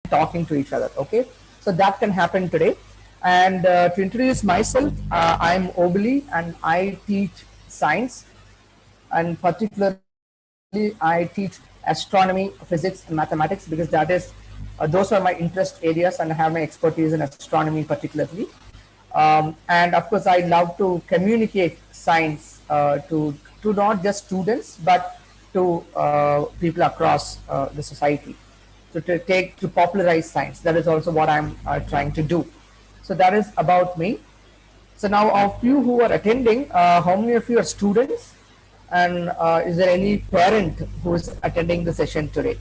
talking to each other. Okay, so that can happen today. And to introduce myself, I'm Obli and I teach science, and particularly I teach astronomy, physics, and mathematics, because that is those are my interest areas, and I have my expertise in astronomy particularly. And of course, I love to communicate science to not just students but to people across the society. So to popularize science, that is also what I'm trying to do. So that is about me. So now, of you who are attending, how many of you are students? And is there any parent who is attending the session today?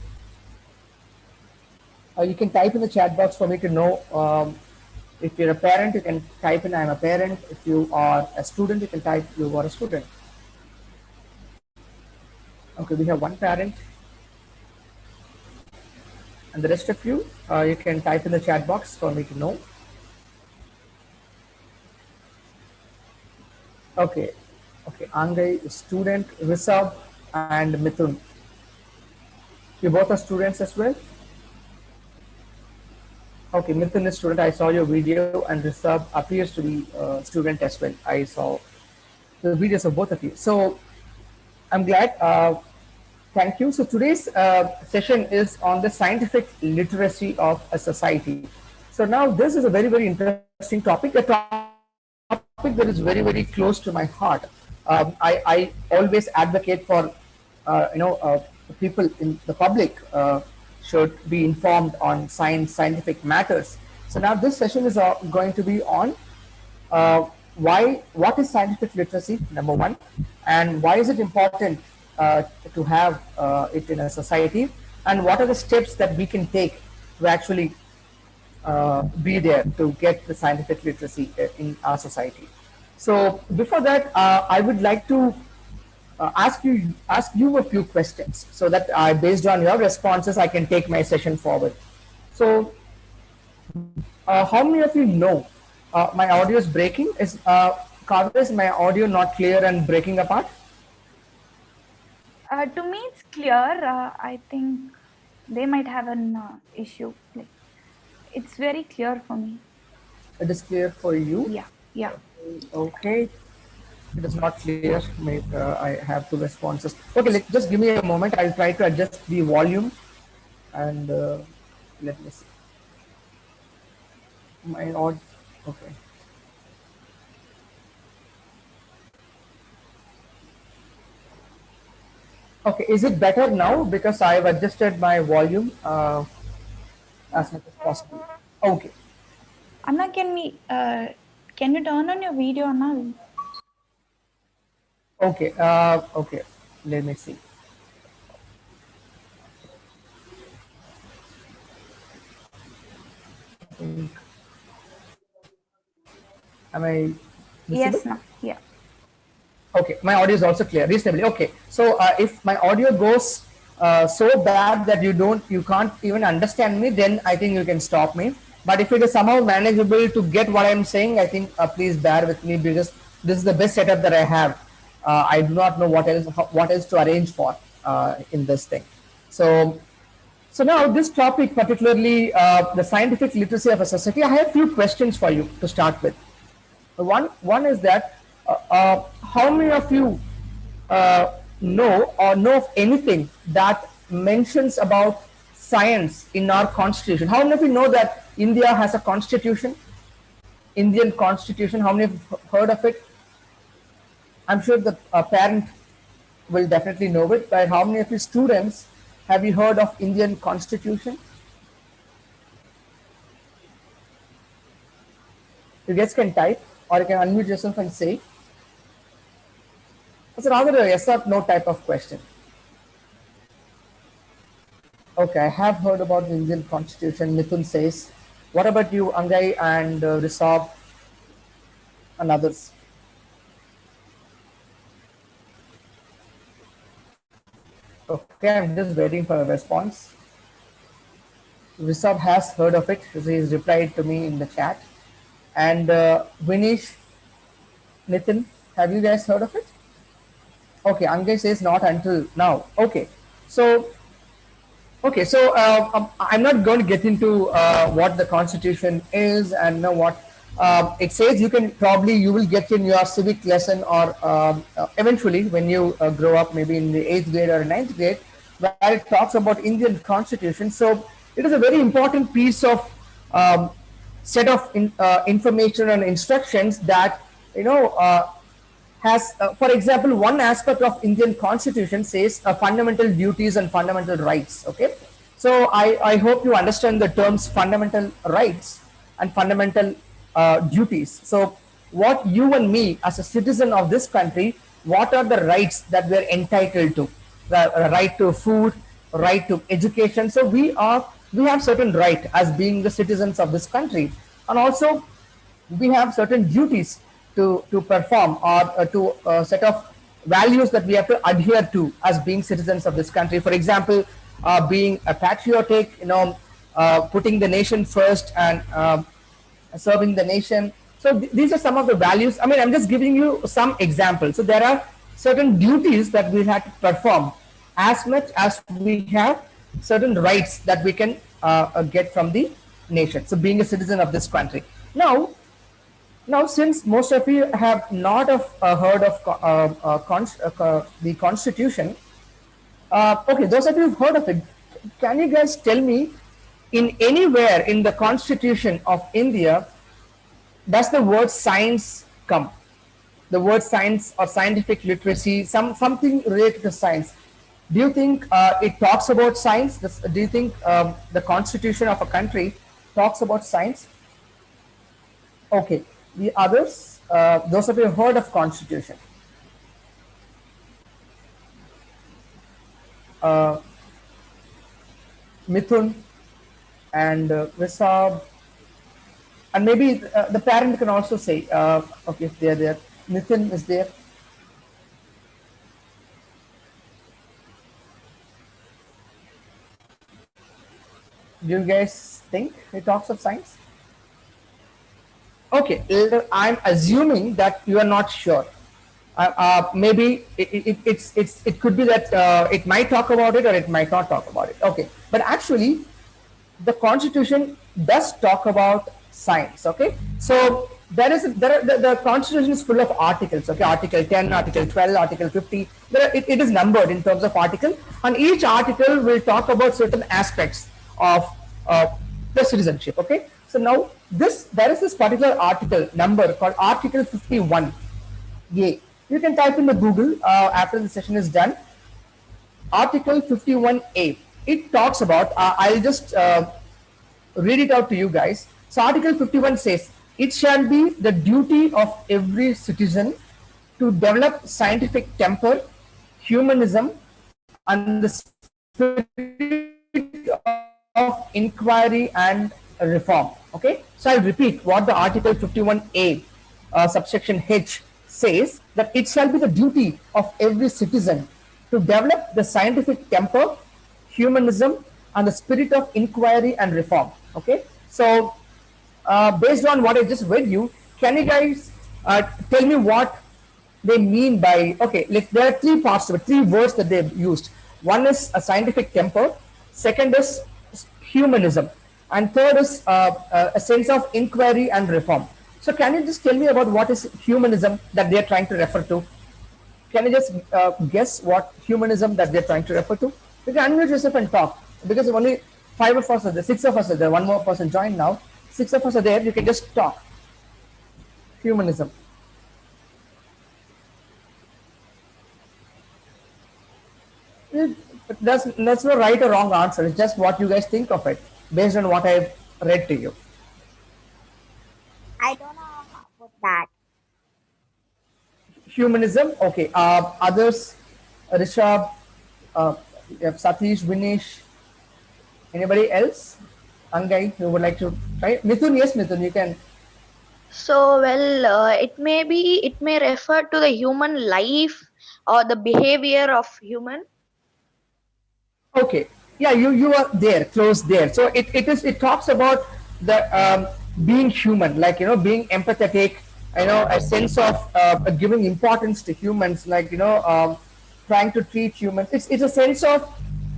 You can type in the chat box for me to know. If you're a parent, you can type in I'm a parent. If you are a student, you can type you are a student. Okay, we have one parent. And the rest of you, you can type in the chat box for me to know. Okay, okay, Angay is student, Rishabh and Mithun. You both are students as well? Okay, Mithun is student. I saw your video, and Rishabh appears to be a student as well. I saw the videos of both of you. So I'm glad. Thank you. So today's session is on the scientific literacy of a society. So now this is a very, very interesting topic, a topic that is very, very close to my heart. I always advocate for, people in the public should be informed on scientific matters. So now this session is going to be on what is scientific literacy, number one, and why is it important to have it in a society, and what are the steps that we can take to actually be there to get the scientific literacy in our society. So before that, I would like to ask you a few questions, so that based on your responses, I can take my session forward. So, how many of you know my audio is breaking? Carver, is my audio not clear and breaking apart? To me, it's clear. I think they might have an issue. Like, it's very clear for me. It is clear for you? Yeah, yeah. Okay. It is not clear. Maybe, I have two responses. Okay, just give me a moment. I'll try to adjust the volume, and let me see. My audio. Okay. Okay, is it better now? Because I've adjusted my volume as much as possible. Okay. Anna, can you turn on your video, Anna? Okay. Okay. Let me see. Am I visible? Yes, no, yeah. Okay, my audio is also clear, reasonably. Okay, so if my audio goes so bad that you can't even understand me, then I think you can stop me. But if it is somehow manageable to get what I'm saying, I think please bear with me, because this is the best setup that I have. I do not know what else to arrange for in this thing. So now this topic, particularly the scientific literacy of a society, I have a few questions for you to start with. One is that how many of you know of anything that mentions about science in our constitution? How many of you know that India has a constitution, Indian constitution? How many of you have heard of it? I'm sure the parent will definitely know it, but how many of you students have you heard of Indian constitution? You guys can type, or you can unmute yourself and say. It's rather a yes or no type of question. Okay, I have heard about the Indian constitution, Mithun says. What about you, Angai and Rishabh and others? Okay, I'm just waiting for a response. Rishabh has heard of it. He's replied to me in the chat. And Vinish, Nitin, have you guys heard of it? Okay, Angay says not until now. Okay, so Okay, so I'm not going to get into what the Constitution is and what it says. You can probably you will get in your civic lesson or eventually when you grow up, maybe in the eighth grade or ninth grade, where it talks about Indian Constitution. So it is a very important piece of um, set of information and instructions that has, for example, one aspect of Indian Constitution says fundamental duties and fundamental rights. Okay, so I hope you understand the terms fundamental rights and fundamental duties. So, what you and me, as a citizen of this country, what are the rights that we are entitled to? The right to food, right to education. So we have certain right as being the citizens of this country, and also we have certain duties to perform or to a set of values that we have to adhere to as being citizens of this country. For example, being a patriotic, putting the nation first and serving the nation. So these are some of the values. I mean, I'm just giving you some examples. So there are certain duties that we have to perform as much as we have certain rights that we can get from the nation. So being a citizen of this country. Now, since most of you have not heard of the Constitution, okay, those of you who've heard of it, can you guys tell me, in anywhere in the Constitution of India, does the word science come? The word science or scientific literacy, something related to science. Do you think it talks about science? Do you think the Constitution of a country talks about science? Okay, the others, those of you who heard of Constitution, uh, Mithun and Rishabh, and maybe the parent can also say, okay, if they're there. Mithun is there. Do you guys think it talks of science? Okay, I'm assuming that you are not sure. Maybe it could be that it might talk about it or it might not talk about it. Okay, but actually, the Constitution does talk about science. Okay, so the Constitution is full of articles. Okay, Article 10, Article 12, Article 50. It is numbered in terms of article, and each article will talk about certain aspects of the citizenship. Okay, so now there is this particular article number called Article 51. Yeah, you can type in the Google after the session is done. Article 51A. It talks about, I'll just read it out to you guys. So, Article 51 says, it shall be the duty of every citizen to develop scientific temper, humanism, and the spirit of inquiry and reform. Okay, so I'll repeat what the Article 51A, subsection H, says, that it shall be the duty of every citizen to develop the scientific temper, humanism, and the spirit of inquiry and reform. Okay, so based on what I just read you, can you guys tell me what they mean by, okay, there are three parts to it, three words that they've used. One is a scientific temper, second is humanism, and third is a sense of inquiry and reform. So can you just tell me about what is humanism that they're trying to refer to? Can you just guess what humanism that they're trying to refer to? You can unmute yourself and talk, because only five of us are there, six of us are there, one more person joined now. Six of us are there, you can just talk. Humanism. There's no right or wrong answer. It's just what you guys think of it based on what I've read to you. I don't know about that. Humanism. Okay. Others, Rishabh, you have Satish, Vinesh. Anybody else? Angai, you would like to try? Mithun, yes, Mithun, you can. So, well, it may refer to the human life or the behavior of human. Okay, yeah, you are there, close there. So it talks about the being human, like being empathetic, a sense of giving importance to humans, like trying to treat humans. It's a sense of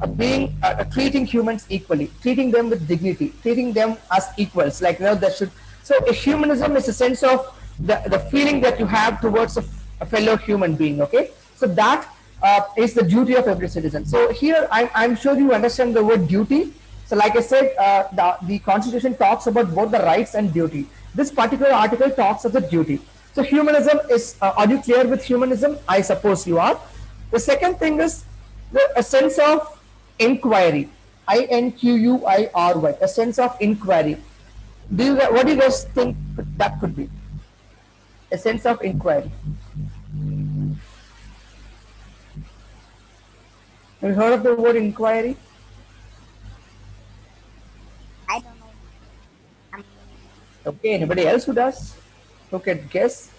being treating humans equally, treating them with dignity, treating them as equals. Like, that should. So a humanism is a sense of the feeling that you have towards a fellow human being. Okay, so that is the duty of every citizen. So here I'm sure you understand the word duty. So like I said, the Constitution talks about both the rights and duty. This particular article talks of the duty. So humanism is, are you clear with humanism? I suppose you are. The second thing is a sense of inquiry. INQUIRY, a sense of inquiry. What do you guys think that could be? A sense of inquiry. Have you heard of the word inquiry? I don't know. Okay, anybody else who does? Who can guess?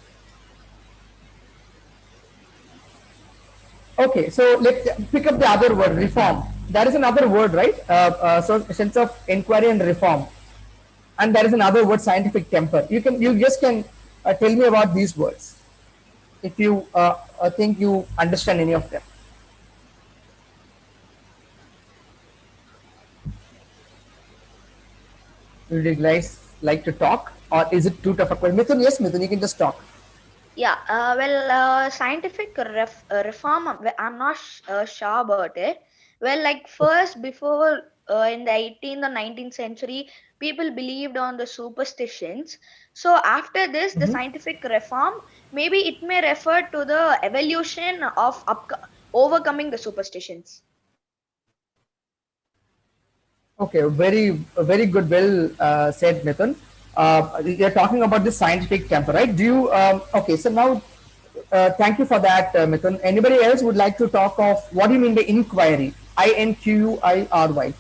Okay, so let's pick up the other word, reform. That is another word, right? So a sense of inquiry and reform. And there is another word, scientific temper. You just can tell me about these words, if you think you understand any of them. Would you guys like to talk, or is it too tough a question? Mithun, yes, Mithun, you can just talk. Yeah, scientific reform, I'm not sure about it. Well, like first, before in the 18th or 19th century, people believed on the superstitions. So after this, the scientific reform, maybe it may refer to the evolution of overcoming the superstitions. Okay, very good, well said, Mithun. You're talking about the scientific temper, right? Do you, okay, so now, thank you for that, Mithun. Anybody else would like to talk of what do you mean by inquiry? INQUIRY.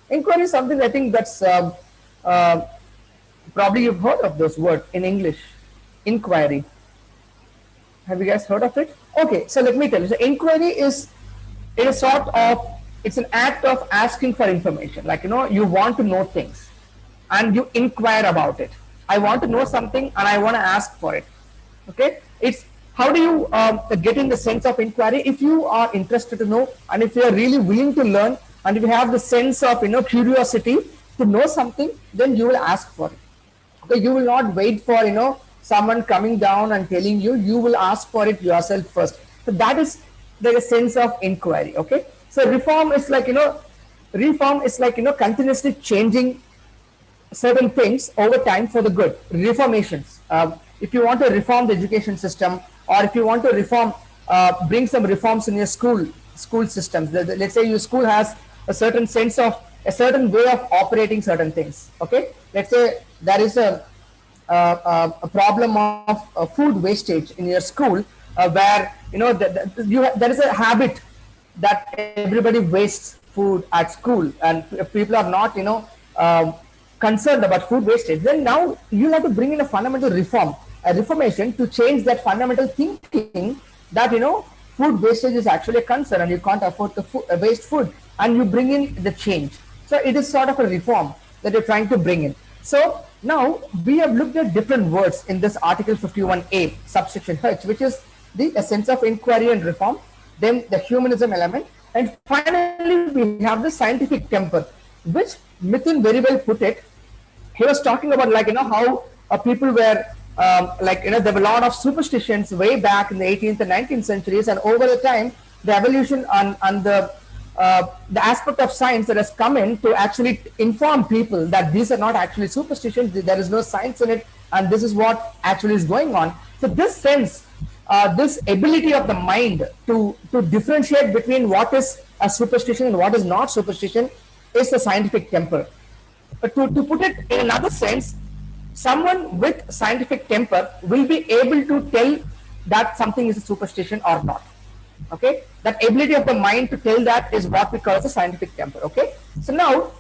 Inquiry is something I think that's, probably you've heard of this word in English, inquiry. Have you guys heard of it? Okay, so let me tell you. So inquiry is, it is sort of, it's an act of asking for information. Like, you want to know things and you inquire about it. I want to know something and I want to ask for it. Okay, it's how do you get in the sense of inquiry? If you are interested to know, and if you are really willing to learn, and if you have the sense of curiosity to know something, then you will ask for it. Okay, you will not wait for someone coming down and telling you. You will ask for it yourself first. So that is the sense of inquiry. Okay, so reform is like continuously changing certain things over time for the good. Reformations. If you want to reform the education system, or if you want to reform, bring some reforms in your school systems. Let's say your school has a certain sense of a certain way of operating certain things. Okay, let's say there is a problem of food wastage in your school, where there is a habit that everybody wastes food at school, and people are not concerned about food wastage. Then now you have to bring in a fundamental reformation to change that fundamental thinking that food wastage is actually a concern and you can't afford to waste food, and you bring in the change. So it is sort of a reform that you're trying to bring in. So now we have looked at different words in this Article 51A subsection H, which is the essence of inquiry and reform, then the humanism element, and finally we have the scientific temper, which Mithun very well put it. He was talking about how people were there were a lot of superstitions way back in the 18th and 19th centuries, and over the time the evolution and the aspect of science that has come in to actually inform people that these are not actually superstitions, there is no science in it, and this is what actually is going on. So this sense, this ability of the mind to differentiate between what is a superstition and what is not superstition is the scientific temper. But to put it in another sense, someone with scientific temper will be able to tell that something is a superstition or not. Okay, that ability of the mind to tell that is what we call as a scientific temper. Okay, so now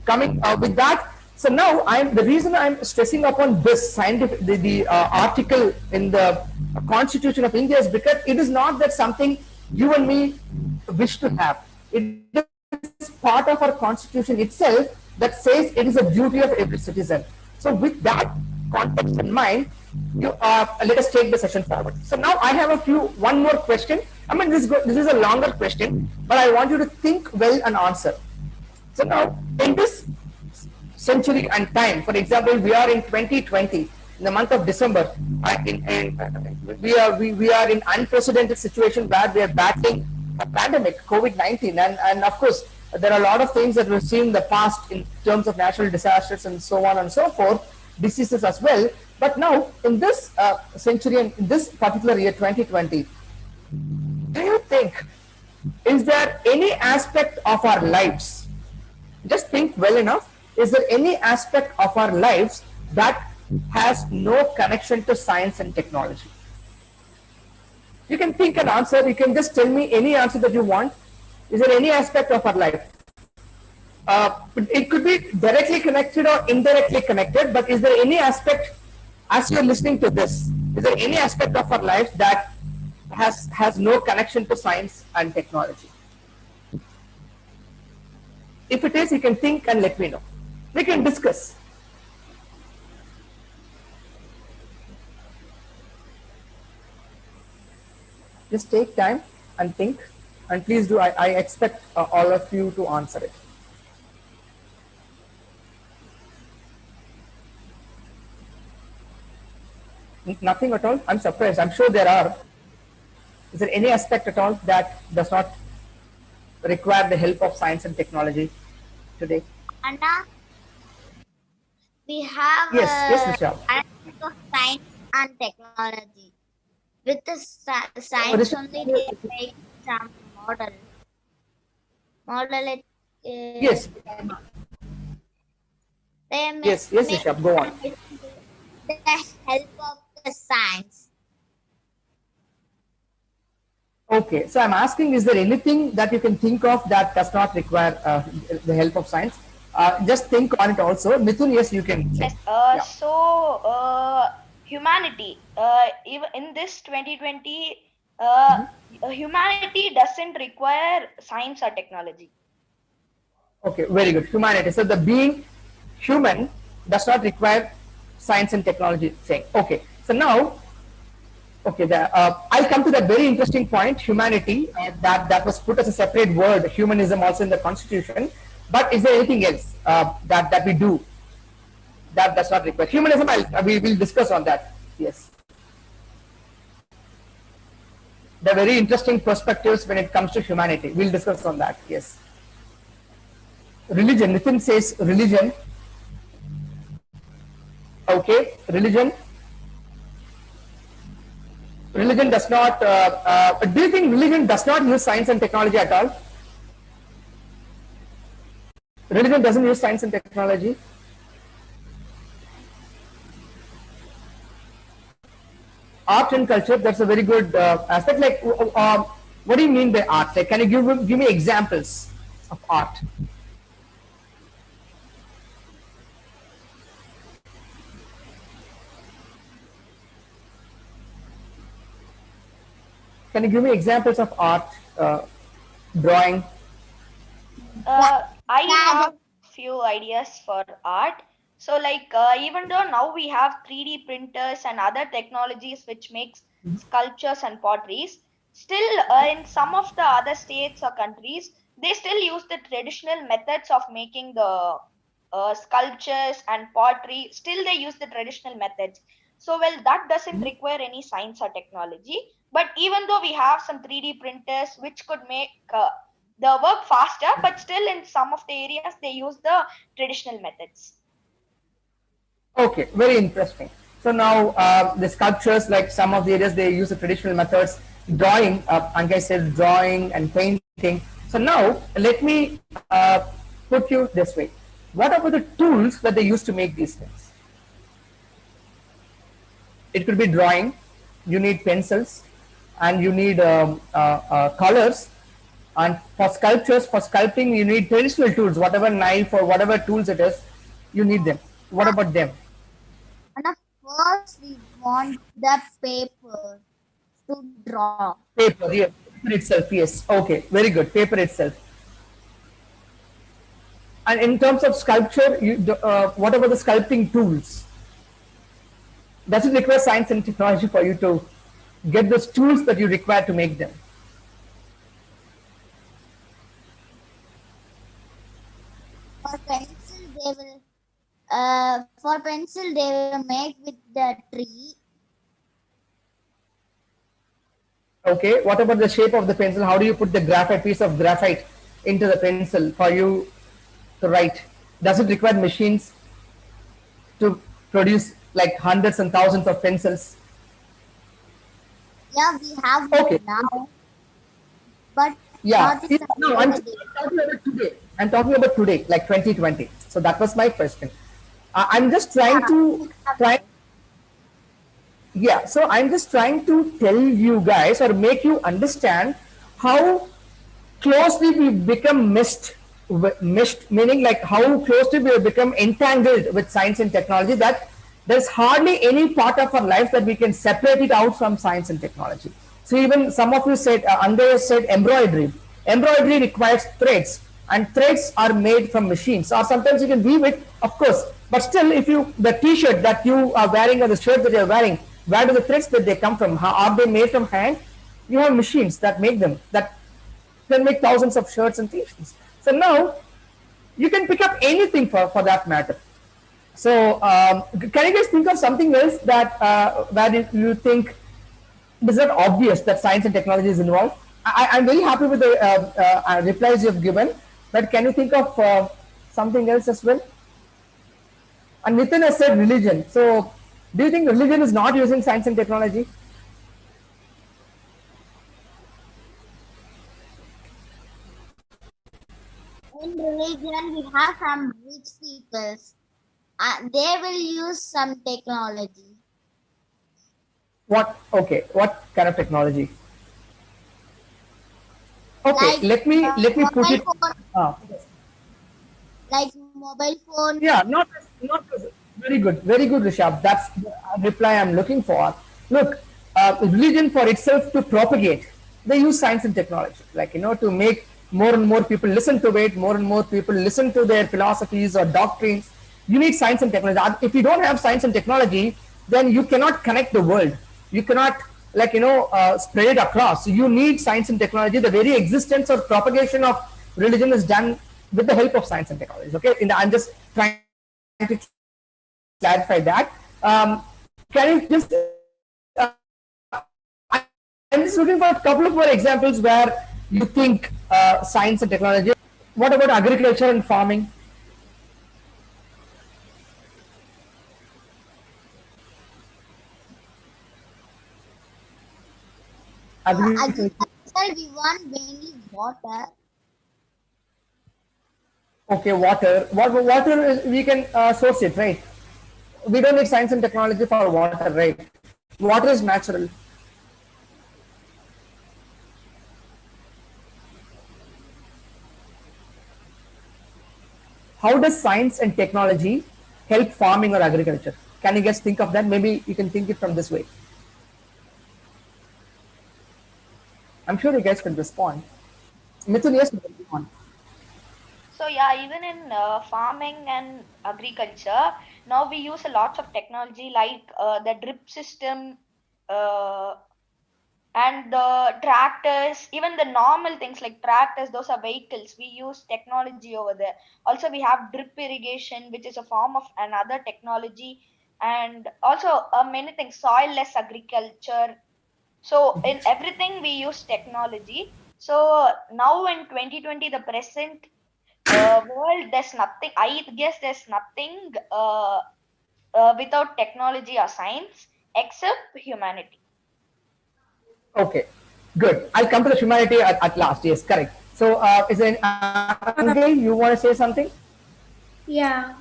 coming with that, so now the reason I'm stressing upon this scientific the article in the Constitution of India is because it is not that something you and me wish to have. It is part of our Constitution itself that says it is a duty of every citizen. So with that context in mind, let us take the session forward. So now I have one more question I mean, this is a longer question, but I want you to think well and answer. So now, in this century and time, for example, we are in 2020, in the month of December, we are in unprecedented situation where we are battling a pandemic, COVID-19, and of course, there are a lot of things that we've seen in the past in terms of natural disasters and so on and so forth, diseases as well. But now, in this century and in this particular year, 2020, do you think, is there any aspect of our lives, just think well enough, is there any aspect of our lives that has no connection to science and technology? You can think and answer, you can just tell me any answer that you want. Is there any aspect of our life? It could be directly connected or indirectly connected, but is there any aspect, as you're listening to this, is there any aspect of our life that has no connection to science and technology? If it is, you can think and let me know. We can discuss. Just take time and think, and please do. I expect all of you to answer it. Nothing at all? I'm surprised. I'm sure there are. Is there any aspect at all that does not require the help of science and technology today? Anna, we have yes, Vishal. aspect of science and technology. With the science only, they make some model. Model it. Yes. They make, Yes, Rishabh, go on. The help of the science. Okay, so I'm asking, is there anything that you can think of that does not require the help of science? Just think on it also. Mithun, yes, you can. Yes. Humanity, even in this 2020, humanity doesn't require science or technology. Okay, very good. Humanity. So the being human does not require science and technology thing. Okay. So now, okay, I'll come to that very interesting point, humanity, that was put as a separate word, humanism, also in the constitution. But is there anything else that we do that does not require humanism? We will discuss on that. Yes. The very interesting perspectives when it comes to humanity. We'll discuss on that. Yes. Religion. Nitin says religion. Okay. Religion. Religion does not. Do you think religion does not use science and technology at all? Religion doesn't use science and technology. Art and culture, that's a very good aspect. Like, what do you mean by art? Like, can you give me examples of art? Can you give me examples of art, drawing? I have few ideas for art. So like even though now we have 3D printers and other technologies which makes sculptures and potteries, still in some of the other states or countries, they still use the traditional methods of making the sculptures and pottery. Still they use the traditional methods. So well, that doesn't require any science or technology. But even though we have some 3D printers which could make the work faster, but still in some of the areas they use the traditional methods. Okay, very interesting. So now the sculptures, like some of the areas they use the traditional methods, drawing, Ankai said drawing and painting. So now let me put you this way. What about the tools that they use to make these things? It could be drawing, you need pencils, and you need colors. And for sculptures, for sculpting, you need traditional tools, whatever knife or whatever tools it is, you need them. What about them? And of course, we want the paper to draw. Paper, yeah, paper itself, yes. Okay, very good. Paper itself. And in terms of sculpture, what about the sculpting tools? Does it require science and technology for you to get those tools that you require to make them? for pencil they will make with the tree. Okay, what about the shape of the pencil? How do you put the graphite piece of graphite into the pencil for you to write? Does it require machines to produce like hundreds and thousands of pencils? Yeah, we have Okay. now, but Yeah. not in No, the day. talking about today. I'm talking about today, like 2020. So that was my question. I'm just trying to try. Yeah. So I'm just trying to tell you guys or make you understand how closely we become meshed, meaning like how closely we have become entangled with science and technology that there's hardly any part of our life that we can separate it out from science and technology. So even some of you said, Andreas said embroidery. Embroidery requires threads, and threads are made from machines. Or sometimes you can weave it, of course, but still, if you the T-shirt that you are wearing or the shirt that you are wearing, where do the threads that they come from? How are they made from hand? You have machines that make them that can make thousands of shirts and t-shirts. So now you can pick up anything for that matter. So can you guys think of something else that where you think it is not obvious that science and technology is involved? I'm very happy with the replies you've given, but can you think of something else as well? And Nitin has said religion. So do you think religion is not using science and technology? In religion, we have some rich peoples. They will use some technology. What? Okay. What kind of technology? Okay. Like Let me put mobile it. phone, Uh, like mobile phone. Yeah, not very good, Rishabh. That's the reply I'm looking for. Look, religion for itself to propagate, they use science and technology, like to make more and more people listen to it, more and more people listen to their philosophies or doctrines. You need science and technology. If you don't have science and technology, then you cannot connect the world. You cannot spread it across. So you need science and technology. The very existence or propagation of religion is done with the help of science and technology. Okay, I'm just trying to clarify that. Can you just? I'm just looking for a couple of more examples where you think science and technology. What about agriculture and farming? Agriculture. Agriculture, we want mainly water. Okay, water. Water we can source it, right? We don't need science and technology for water, right? Water is natural. How does science and technology help farming or agriculture? Can you guys think of that? Maybe you can think it from this way. I'm sure you guys can respond. Mithun, yes, you can respond. So yeah, even in farming and agriculture, now we use a lot of technology like the drip system, uh, and the tractors, even the normal things like tractors, those are vehicles. We use technology over there. Also, we have drip irrigation, which is a form of another technology, and also many things, soilless agriculture. So in everything we use technology. So now in 2020, the present world, there's nothing. I guess there's nothing without technology or science except humanity. Okay, good. I'll come to the humanity at last. Yes, correct. So, is there Angay, you want to say something? Yeah.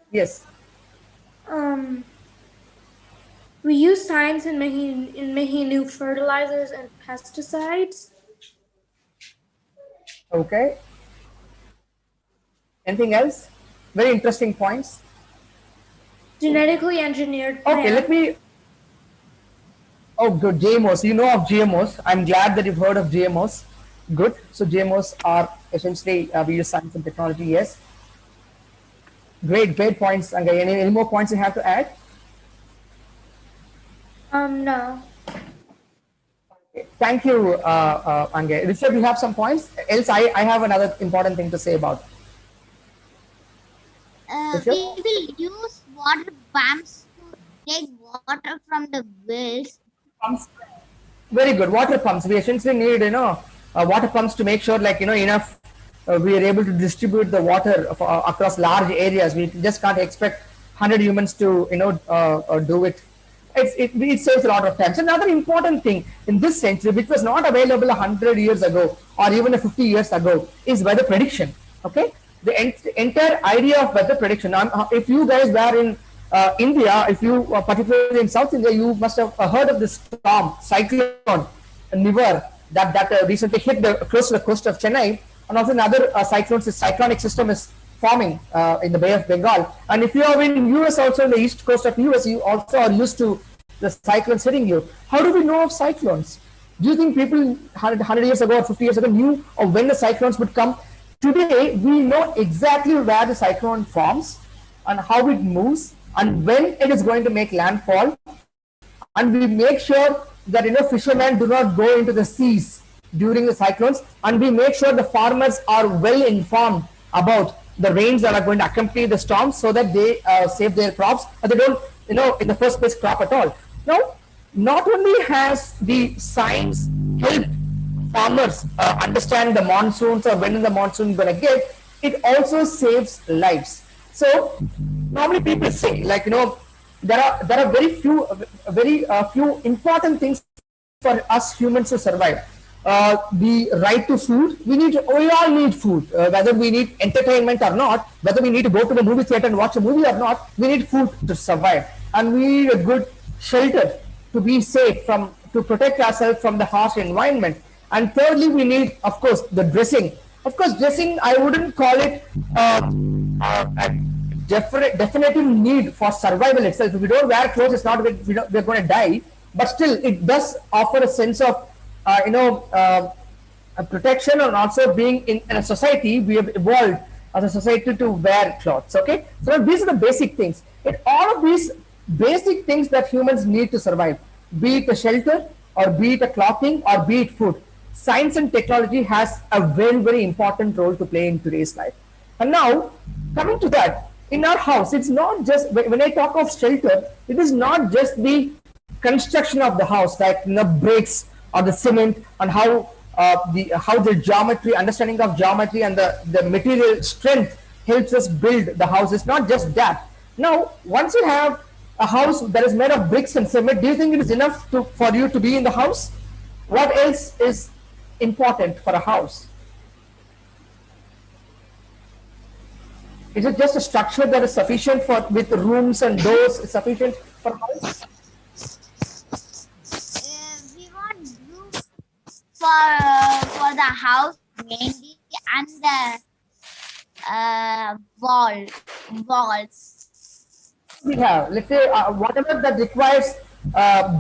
Yes. Um, we use science in making new fertilizers and pesticides. Okay. Anything else? Very interesting points. Genetically engineered Okay, let plants. me. Oh, good. GMOs. You know of GMOs. I'm glad that you've heard of GMOs. Good. So GMOs are essentially we use science and technology. Yes. Great points. Angay, any more points you have to add? No. Thank you, Ange. Richard, you have some points? Else, I have another important thing to say about Richard. We will use water pumps to take water from the wells. Pumps. Very good. Water pumps. We essentially need, water pumps to make sure, like, enough. We are able to distribute the water across large areas. We just can't expect 100 humans to, do it. It saves a lot of time. So another important thing in this century, which was not available 100 years ago or even 50 years ago, is weather prediction. Okay, the entire idea of weather prediction. Now, if you guys were in India, if you particularly in South India, you must have heard of this storm, cyclone, Nivar, that recently hit close to the coast of Chennai, and also another cyclones. This cyclonic system is forming in the Bay of Bengal. And if you are in US, also in the east coast of US, you also are used to the cyclones hitting you. How do we know of cyclones? Do you think people 100 years ago or 50 years ago knew of when the cyclones would come? Today, we know exactly where the cyclone forms and how it moves and when it is going to make landfall, and we make sure that fishermen do not go into the seas during the cyclones, and we make sure the farmers are well informed about the rains that are going to accompany the storms, so that they save their crops, and they don't in the first place crop at all. Now, not only has the science helped farmers understand the monsoons or when the monsoon is going to get, it also saves lives. So normally people say, like, there are very few important things for us humans to survive. The right to food. We all need food, whether we need entertainment or not, whether we need to go to the movie theater and watch a movie or not. We need food to survive, and we need a good shelter to be safe to protect ourselves from the harsh environment. And thirdly, we need, of course, the dressing. Of course, dressing, I wouldn't call it a definitive need for survival itself. If we don't wear clothes, it's not we're going to die. But still, it does offer a sense of, a protection, and also being in a society. We have evolved as a society to wear clothes. Okay, so these are the basic things. All of these basic things that humans need to survive, be it a shelter, or be it a clothing, or be it food. Science and technology has a very important role to play in today's life. And now, coming to that, in our house, it's not just, when I talk of shelter, it is not just the construction of the house, like bricks or the cement, and how the geometry, understanding of geometry and the material strength helps us build the house. It's not just that. Now, once you have a house that is made of bricks and cement, do you think it is enough for you to be in the house? What else is important for a house? Is it just a structure that is sufficient with rooms and doors is sufficient for a house? We want roof for the house mainly, and the walls. We have, let's say, whatever that requires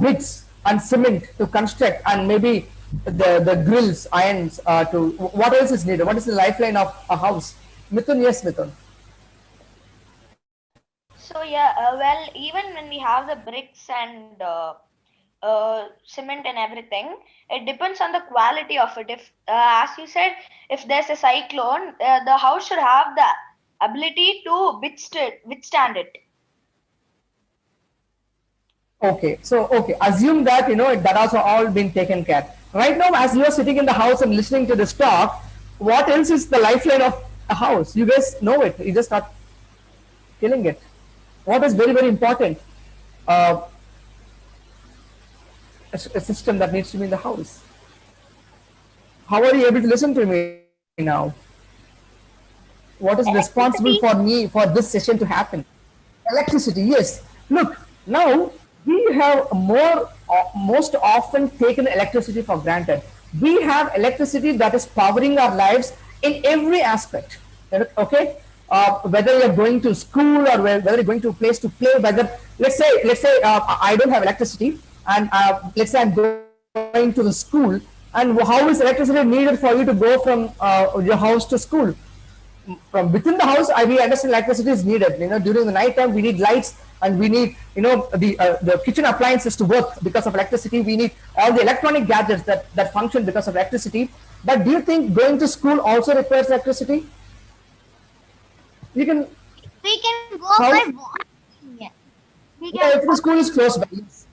bricks and cement to construct, and maybe the grills, irons, what else is needed? What is the lifeline of a house? Mithun, yes, Mithun. So yeah, well, even when we have the bricks and cement and everything, it depends on the quality of it. If, as you said, if there's a cyclone, the house should have the ability to withstand it. Okay, so assume that that also all been taken care. Right now, as you are sitting in the house and listening to this talk, what else is the lifeline of a house? You guys know it. You just start killing it. What is very important? A system that needs to be in the house. How are you able to listen to me now? What is responsible for me for this session to happen? Electricity, yes. Look, now we have most often taken electricity for granted. We have electricity that is powering our lives in every aspect. Okay, whether you're going to school or whether you're going to a place to play. Whether let's say I don't have electricity, and let's say I'm going to the school, and how is electricity needed for you to go from your house to school? from within the house, we understand electricity is needed. During the night time, we need lights, and we need, the kitchen appliances to work because of electricity. We need all the electronic gadgets that function because of electricity. But do you think going to school also requires electricity? You can. We can go How? by walking. We Yeah, can if the school is close by, yes,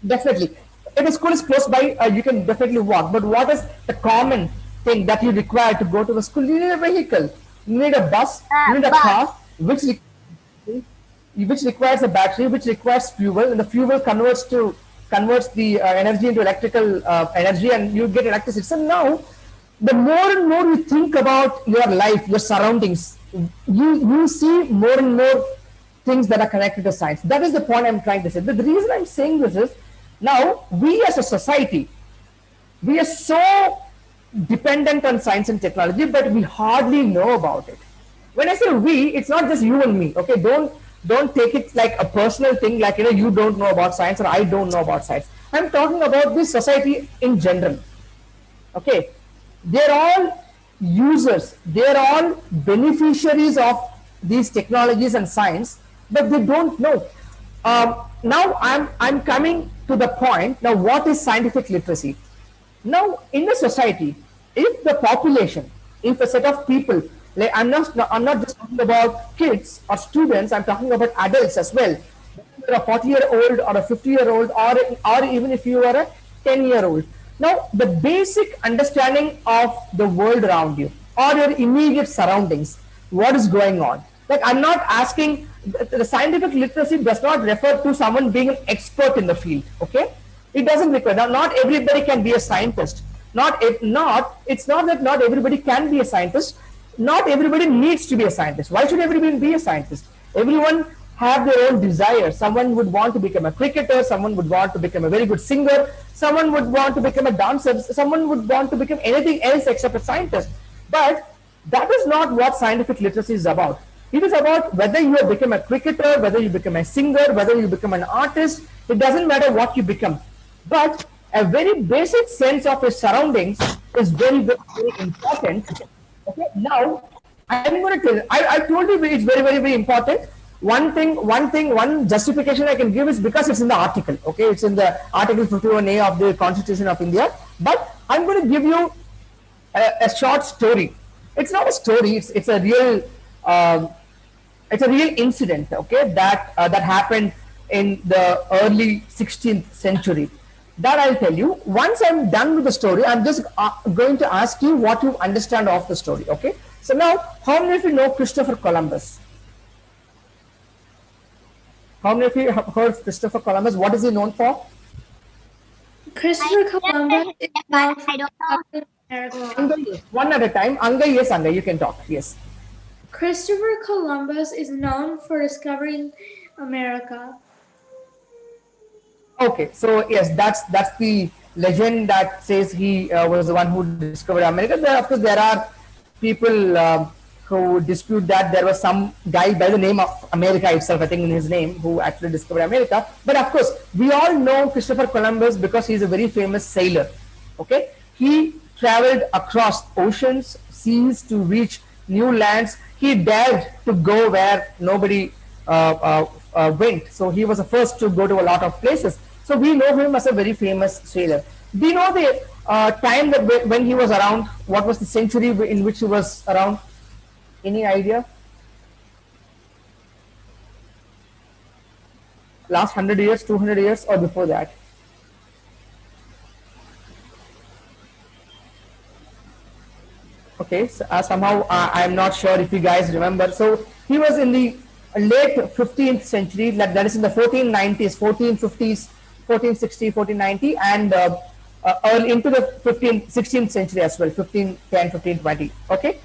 definitely. If the school is close by, you can definitely walk. But what is the common thing that you require to go to the school? You need a vehicle. You need a bus. You need a bus. car, which requires a battery, which requires fuel, and the fuel converts the energy into electrical energy, and you get electricity. So now, the more and more you think about your life, your surroundings, you see more and more things that are connected to science. That is the point I'm trying to say. The reason I'm saying this is, now we as a society, we are so dependent on science and technology, but we hardly know about it. When I say we, it's not just you and me. Okay, don't take it like a personal thing, like you don't know about science or I don't know about science. I'm talking about this society in general. Okay, they're all users, they're all beneficiaries of these technologies and science, but they don't know. Now I'm coming to the point. Now, what is scientific literacy? Now, in the society, if the population, if a set of people, like I'm not just talking about kids or students, I'm talking about adults as well. You're a 40-year-old or a 50-year-old, or even if you are a 10-year-old. Now, the basic understanding of the world around you or your immediate surroundings, what is going on. Like, I'm not asking, the scientific literacy does not refer to someone being an expert in the field, okay? It doesn't require. Now, not everybody can be a scientist. It's not that not everybody can be a scientist. Not everybody needs to be a scientist. Why should everybody be a scientist? Everyone have their own desires. Someone would want to become a cricketer, someone would want to become a very good singer, someone would want to become a dancer, someone would want to become anything else except a scientist. But that is not what scientific literacy is about. It is about whether you become a cricketer, whether you become a singer, whether you become an artist. It doesn't matter what you become. But a very basic sense of your surroundings is very, very, very important. Okay, now I'm going to tell you, I told you it's very, very, very important. One justification I can give is because it's in the article. Okay, it's in the Article 51A of the Constitution of India. But I'm going to give you a short story. It's not a story. It's a real incident. Okay, that happened in the early 16th century. That I'll tell you. Once I'm done with the story, I'm just going to ask you what you understand of the story. Okay. So now, how many of you know Christopher Columbus? How many of you have heard Christopher Columbus? What is he known for? Christopher Columbus is known for I don't know. America. Anga, yes. One at a time. Anga, yes, Anga, you can talk. Yes. Christopher Columbus is known for discovering America. Okay, so yes, that's the legend that says he was the one who discovered America. Of course, there are people who dispute that there was some guy by the name of America itself, I think in his name, who actually discovered America. But of course, we all know Christopher Columbus because he's a very famous sailor. Okay, he traveled across oceans, seas to reach new lands. He dared to go where nobody went. So he was the first to go to a lot of places. So we know him as a very famous sailor. Do you know the time that when he was around? What was the century in which he was around? Any idea? Last 100 years, 200 years, or before that? Okay, so, somehow I'm not sure if you guys remember. So he was in the late 15th century, that is in the 1490s, 1450s, 1460, 1490, and early into the 16th century as well, 1510, 1520. Okay,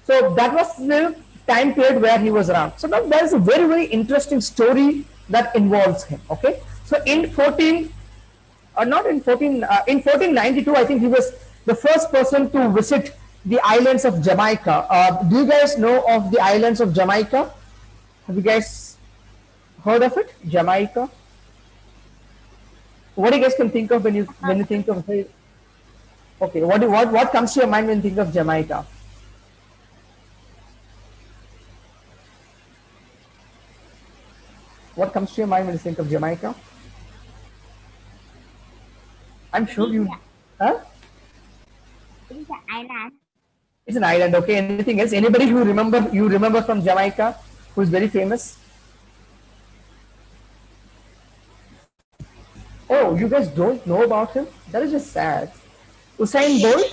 so that was the time period where he was around. So now there is a very, very interesting story that involves him. Okay, so in in 1492, I think he was the first person to visit the islands of Jamaica. Do you guys know of the islands of Jamaica? Have you guys heard of it? Jamaica. What do you guys can think of when you think of? Okay, what comes to your mind when you think of Jamaica? What comes to your mind when you think of Jamaica? I'm It sure is you. Huh? an island. It's an island. Okay. Anything else? Anybody who remember from Jamaica who is very famous? Oh, you guys don't know about him? That is just sad. Usain Bolt.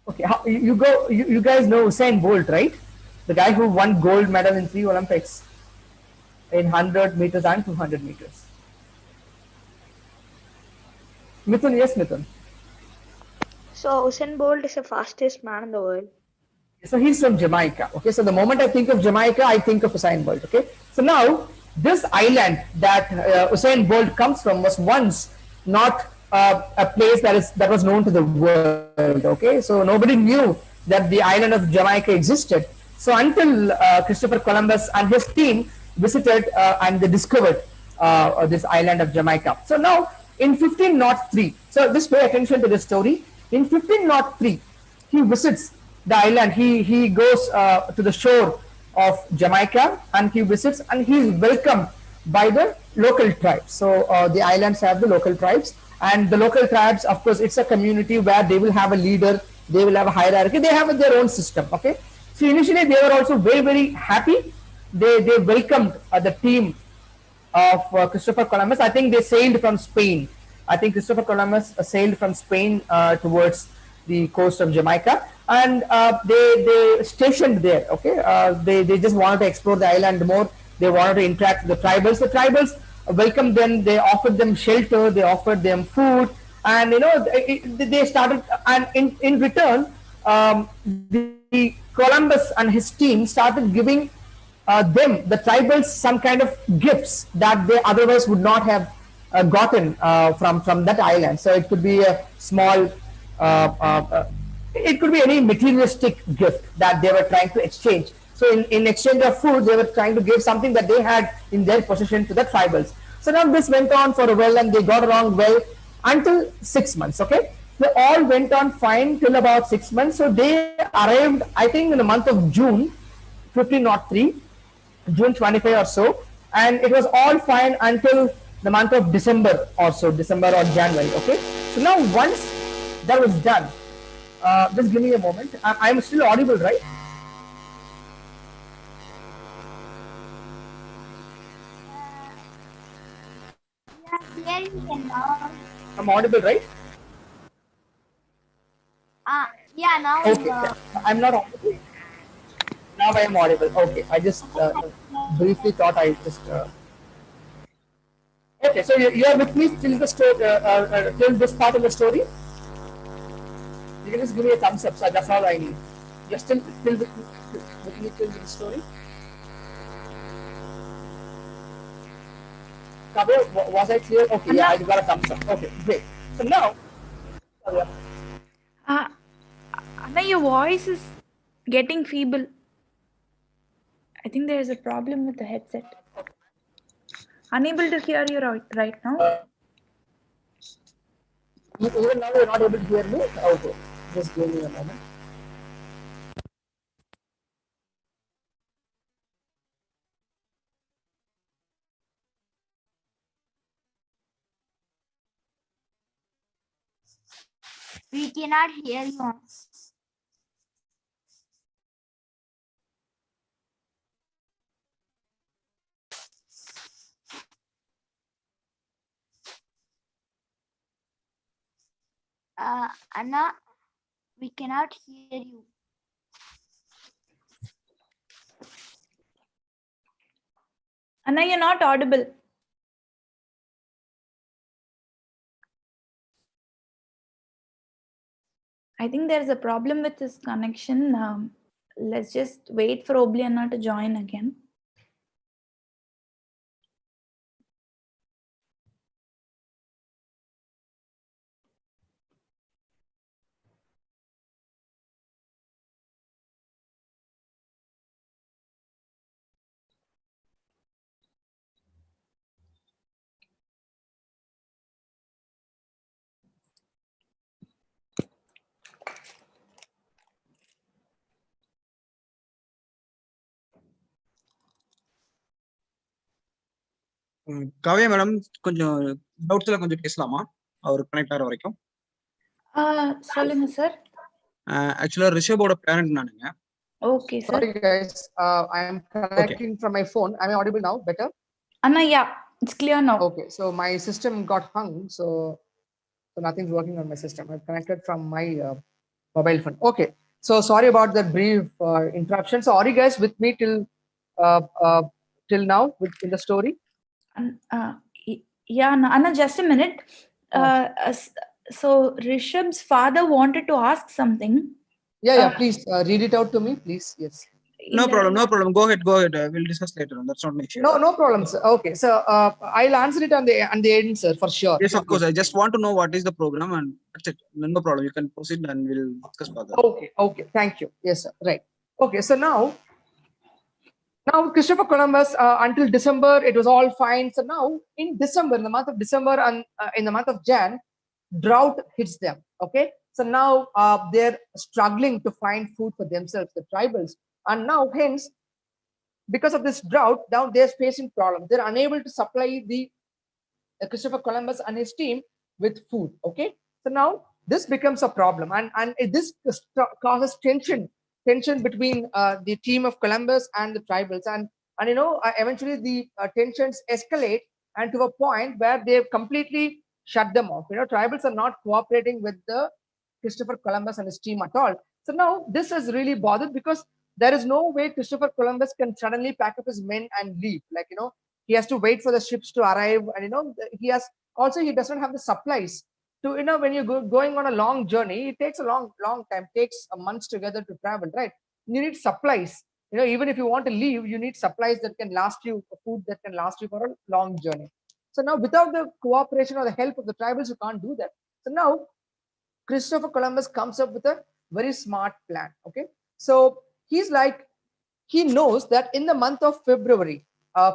Okay, you guys know Usain Bolt, right? The guy who won gold medal in 3 Olympics in 100 meters and 200 meters. Mithun, yes, Mithun. So Usain Bolt is the fastest man in the world. So he's from Jamaica. Okay, so the moment I think of Jamaica, I think of Usain Bolt. Okay, so now this island that Usain Bolt comes from was once not a place that was known to the world. Okay, so nobody knew that the island of Jamaica existed. So until Christopher Columbus and his team visited and they discovered this island of Jamaica. So now in 1503, so just pay attention to this story. In 1503, he visits the island. He goes to the shore of Jamaica and he visits and he is welcomed by the local tribes. So the islands have the local tribes, and the local tribes, of course, it's a community where they will have a leader, they will have a hierarchy, they have their own system. Okay, so initially they were also very happy. They welcomed the team of Christopher Columbus. I think they sailed from Spain. I think Christopher Columbus sailed from Spain towards the coast of Jamaica, and they stationed there. Okay, they just wanted to explore the island more. They wanted to interact with the tribals. The tribals welcomed them. They offered them shelter. They offered them food, and they started. And in return, the Columbus and his team started giving them, the tribals, some kind of gifts that they otherwise would not have gotten from that island. So it could be a small, it could be any materialistic gift that they were trying to exchange. So in exchange of food, they were trying to give something that they had in their possession to the tribals. So now this went on for a while, and they got along well until 6 months. Okay, they all went on fine till about 6 months. So they arrived, I think, in the month of June 1503, June 25 or so, and it was all fine until the month of December or so, December or January. Okay, so now once that was done, just give me a moment. I'm still audible, right? Yeah, here you can now. I'm audible, right? Yeah, now. Okay, I'm not audible. Now I am audible. Okay, I just briefly thought I just. Okay, so you are with me till the story, till this part of the story. You can just give me a thumbs up. So that's all I need. You're still with me till the story. Kabir, was I clear? Okay, yeah, I got a thumbs up. Okay, great. So now, Anna, your voice is getting feeble. I think there is a problem with the headset. Unable to hear you right now. even now you're not able to hear me. Okay, just give me a moment. We cannot hear you. Anna, we cannot hear you. Anna, you're not audible. I think there's a problem with this connection. Let's just wait for Oblivion to join again. Kavya madam கொஞ்சம் டவுட்ஸ்ல கொஞ்சம் பேசலாமா அவர் connect ஆகிற வரைக்கும்? சொல்லுங்க sir. ஆக்சுவலா ரிஷபோட parent நானுங்க. Okay, sir. Sorry guys, I am connecting from my phone. Am I audible now? Better? Anna, yeah, it's clear now. Okay, so my system got hung, so nothing's working on my system. I've connected from my mobile phone. Okay, so sorry about that brief interruption. So are you guys with me till now in the story? Yeah, Anna, just a minute. So Rishabh's father wanted to ask something. Yeah, please read it out to me, please. Yes. No problem. Go ahead. We'll discuss later on. That's not an issue. No problem, sir. Okay, so I'll answer it on the end, sir, for sure. Yes, of course. I just want to know what is the program, and that's it. No problem. You can proceed and we'll discuss further. Okay. Thank you. Yes, sir. Right. Okay, so now Christopher Columbus, until December, it was all fine. So now in December, in the month of December and in the month of Jan, drought hits them. Okay, so now they're struggling to find food for themselves, the tribals, and now hence because of this drought, now they're facing problems. They're unable to supply the Christopher Columbus and his team with food. Okay, so now this becomes a problem, and this causes tension between the team of Columbus and the tribals, and eventually the tensions escalate and to a point where they've completely shut them off. Tribals are not cooperating with the Christopher Columbus and his team at all. So now this has really bothered, because there is no way Christopher Columbus can suddenly pack up his men and leave. He has to wait for the ships to arrive, and he doesn't have the supplies to, when you're going on a long journey, it takes a long time, takes a months together to travel, right? You need supplies. Even if you want to leave, you need supplies that can last you, food that can last you for a long journey. So now without the cooperation or the help of the tribals, you can't do that. So now Christopher Columbus comes up with a very smart plan. Okay, so he knows that in the month of February,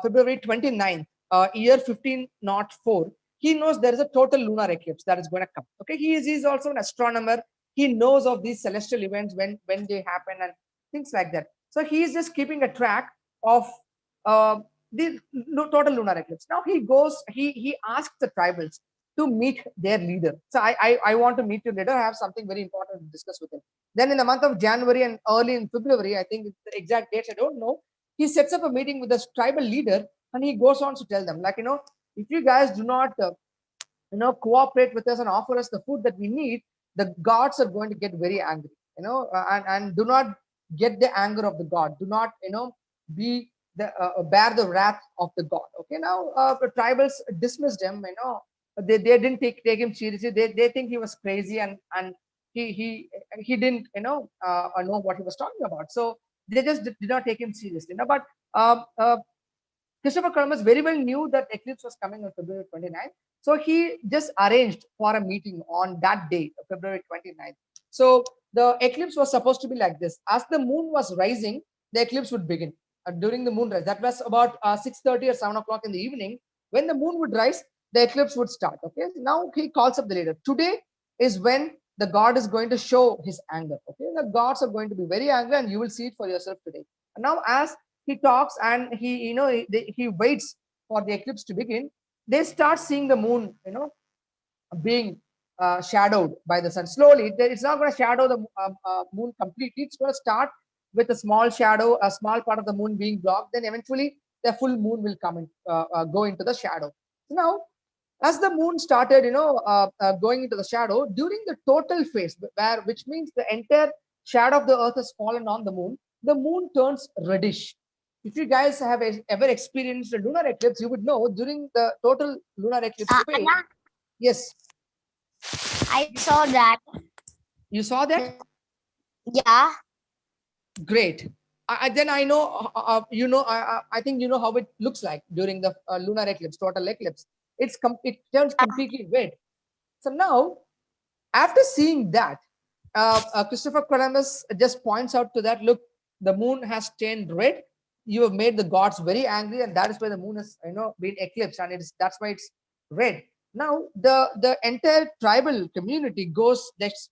February 29th, year 1504, he knows there is a total lunar eclipse that is going to come. Okay, he's also an astronomer. He knows of these celestial events when they happen and things like that. So he's just keeping a track of the total lunar eclipse. Now he asks the tribals to meet their leader. So I want to meet your leader. I have something very important to discuss with him. Then in the month of January and early in February, I think the exact dates I don't know, he sets up a meeting with the tribal leader, and he goes on to tell them, if you guys do not cooperate with us and offer us the food that we need, the gods are going to get very angry. And do not get the anger of the god. Do not be the bear the wrath of the god. Okay, now the tribals dismissed him. They didn't take him seriously. They think he was crazy, and he didn't know what he was talking about. So they just did not take him seriously. But Christopher Columbus very well knew that eclipse was coming on February 29th. So he just arranged for a meeting on that day, February 29th. So the eclipse was supposed to be like this. As the moon was rising, the eclipse would begin. During the moon rise, that was about 6:30 or 7 o'clock in the evening. When the moon would rise, the eclipse would start. Okay, now he calls up the leader. Today is when the god is going to show his anger. Okay, the gods are going to be very angry, and you will see it for yourself today. And now, as he talks and he waits for the eclipse to begin, they start seeing the moon, being shadowed by the sun. Slowly, it's not going to shadow the moon completely. It's going to start with a small shadow, a small part of the moon being blocked. Then eventually, the full moon will come and go into the shadow. So now, as the moon started, going into the shadow, during the total phase, which means the entire shadow of the earth has fallen on the moon turns reddish. If you guys have ever experienced a lunar eclipse, you would know during the total lunar eclipse phase. Anna, Yes. I saw that. You saw that? Yeah. Great. Then I know, I think you know how it looks like during the lunar eclipse, total eclipse. It turns completely red. So now, after seeing that, Christopher Columbus just points out to that, look, the moon has turned red. You have made the gods very angry, and that is why the moon has been eclipsed, and that's why it's red. Now the entire tribal community goes that's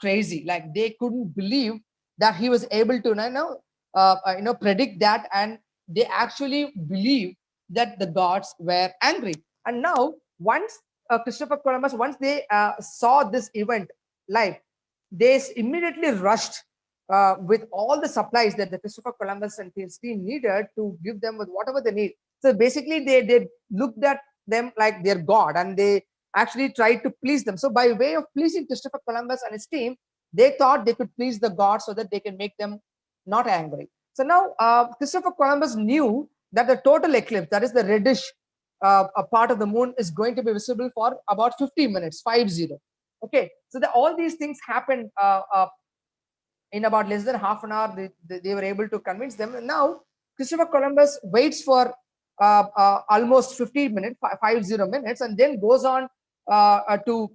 crazy. Like, they couldn't believe that he was able to predict that, and they actually believe that the gods were angry. And now, once Christopher Columbus, once they saw this event live, they immediately rushed with all the supplies that the Christopher Columbus and his team needed to give them with whatever they need. So basically, they looked at them like their god, and they actually tried to please them. So by way of pleasing Christopher Columbus and his team, they thought they could please the gods so that they can make them not angry. So now Christopher Columbus knew that the total eclipse, that is the reddish a part of the moon, is going to be visible for about 50 minutes, 50. Okay, so all these things happened in about less than half an hour. They were able to convince them. And now Christopher Columbus waits for almost 50 minutes, 50 minutes, and then goes on to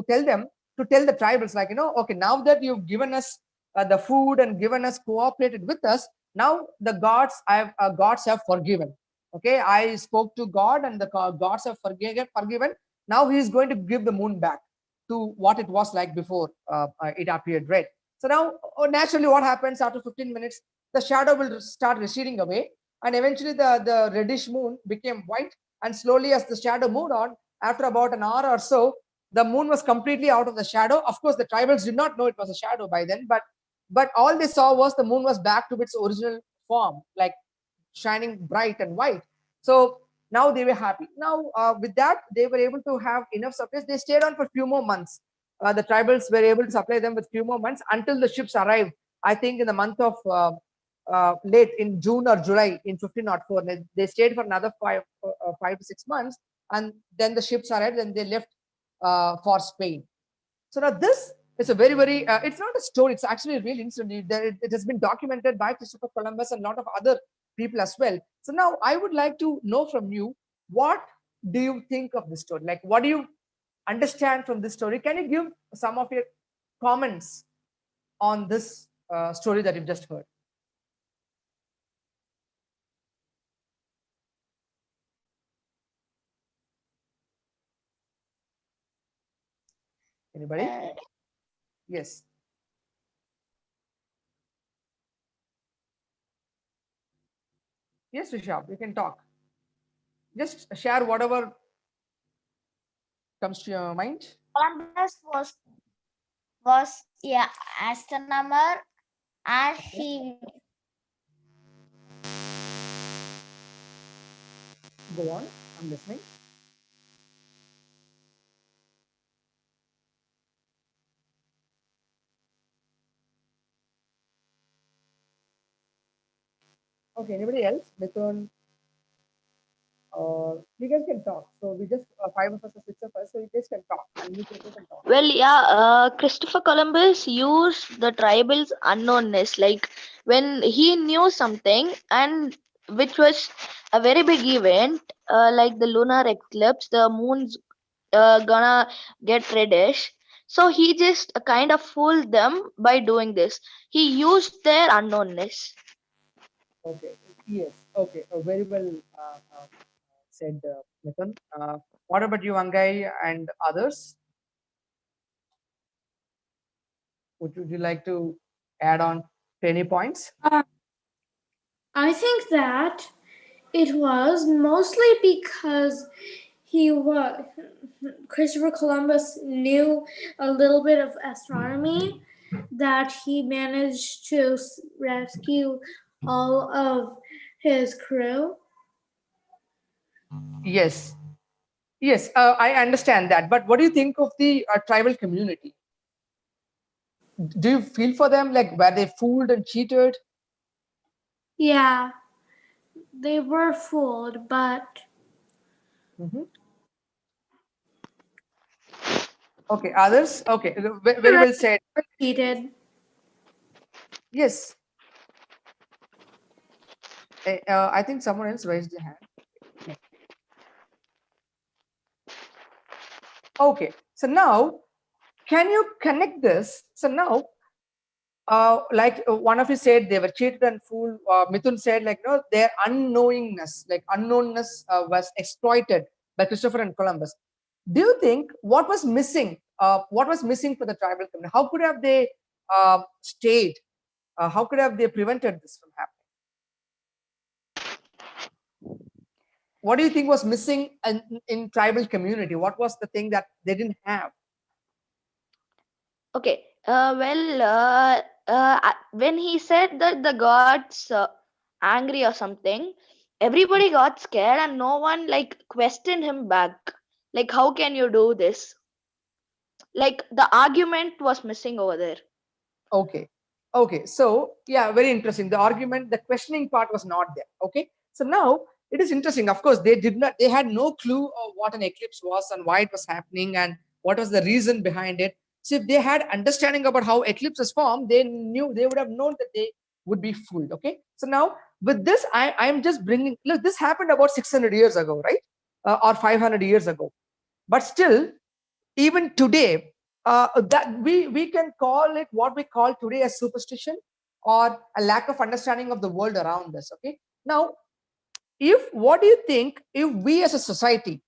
tell them, to tell the tribals, like, okay, now that you've given us the food and given us, cooperated with us, now the gods have forgiven. Okay, I spoke to God, and the gods have forgiven. Now he is going to give the moon back to what it was like before it appeared red. So now, naturally, what happens after 15 minutes? The shadow will start receding away, and eventually the reddish moon became white. And slowly, as the shadow moved on, after about an hour or so, the moon was completely out of the shadow. Of course, the tribals did not know it was a shadow by then, but all they saw was the moon was back to its original form, like shining bright and white. So now they were happy. Now, with that, they were able to have enough supplies. They stayed on for a few more months. The tribals were able to supply them with few more months until the ships arrived. I think in the month of late in June or July in 1504. They stayed for another 5 to 6 months, and then the ships arrived and they left for Spain. So now this is a very, very, it's not a story, it's actually a real incident. It has been documented by Christopher Columbus and a lot of other people as well. So now I would like to know from you, what do you think of this story? Like, what do you understand from this story? Can you give some of your comments on this story that you've just heard? Anybody? Yes. Yes, Rishab, you can talk. Just share whatever comes to your mind. Columbus was yeah astronomer, and he Go on, I'm listening. Okay, anybody else? Mithun, you guys can talk. So we just, five of us or six of us, so you guys can talk and you people can talk. Well, yeah, Christopher Columbus used the tribal's unknownness. Like when he knew something, and which was a very big event, like the lunar eclipse, the moon's gonna get reddish. So he just kind of fooled them by doing this. He used their unknownness. Okay, yes, okay, very well said, Mithun. What about you, Angai, and others? Would you like to add on to any points? I think that it was mostly because Christopher Columbus knew a little bit of astronomy, that he managed to rescue all of his crew. Yes, yes, I understand that. But what do you think of the tribal community? Do you feel for them? Like, were they fooled and cheated? Yeah, they were fooled, but Mhm. Okay, others? Okay, very well said. cheated. Yes, I think someone else raised their hand. Okay, so now can you connect this? So now, like one of you said, they were cheated and fooled. Mithun said, like, no, their unknowingness, like unknownness, was exploited by Christopher and Columbus. Do you think what was missing? What was missing for the tribal community? How could have they stayed? How could have they prevented this from happening? What do you think was missing in tribal community? What was the thing that they didn't have? Okay. When he said that the gods angry or something, everybody got scared and no one like questioned him back. Like, how can you do this? Like the argument was missing over there. Okay. Okay. So yeah, very interesting. The argument, the questioning part was not there. Okay. So now it is interesting. Of course, they had no clue of what an eclipse was and why it was happening and what was the reason behind it. So if they had understanding about how eclipses form, they would have known that they would be fooled. Okay. So now with this, I'm just bringing, look, this happened about 600 years ago, right? Or 500 years ago. But still, even today, that we can call it what we call today as superstition or a lack of understanding of the world around us. Okay, now if what do you think if we as a society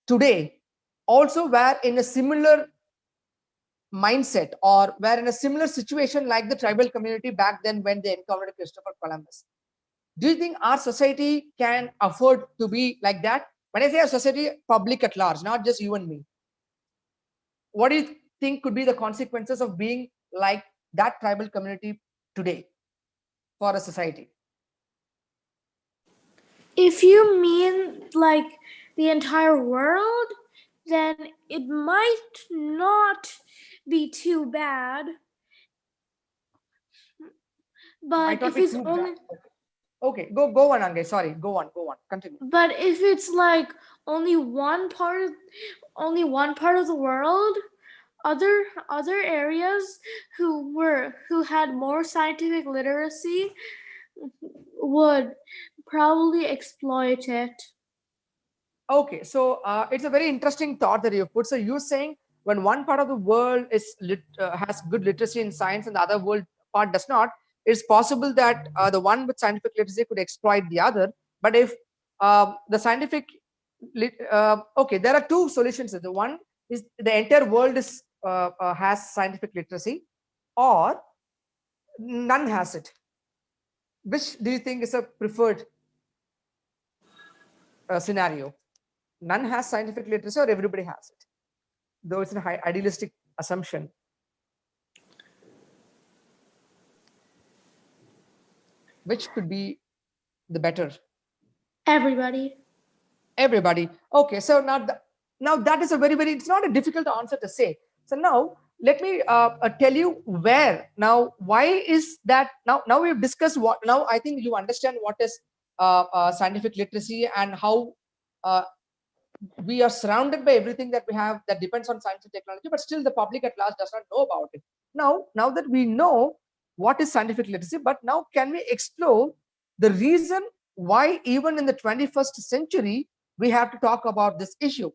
today also were in a similar mindset or were in a similar situation like the tribal community back then when they encountered Christopher Columbus? Do you think our society can afford to be like that? When I say a society, public at large, not just you and me, what do you think could be the consequences of being like that tribal community today for a society? If you mean like the entire world, then it might not be too bad. Might But not if be it's too only bad. Okay, go on, Ange. Sorry, go on, continue. but if it's like only one part of the world, other areas who had more scientific literacy would probably exploit it. Okay, so it's a very interesting thought that you put. So you're saying when one part of the world has good literacy in science and the other world part does not, it's possible that the one with scientific literacy could exploit the other. But if the scientific okay, there are two solutions. The one is the entire world has scientific literacy, or none has it. Which do you think is a preferred scenario? None has scientific literacy, or everybody has it? Though it's an idealistic assumption. Which could be the better? Everybody. Everybody. Okay, so now that is a very, it's not a difficult answer to say. So now let me tell you where. Now, why is that? Now we've discussed what. Now I think you understand what is scientific literacy and how we are surrounded by everything that we have that depends on science and technology, but still the public at large does not know about it. Now that we know what is scientific literacy, but now can we explore the reason why even in the 21st century we have to talk about this issue?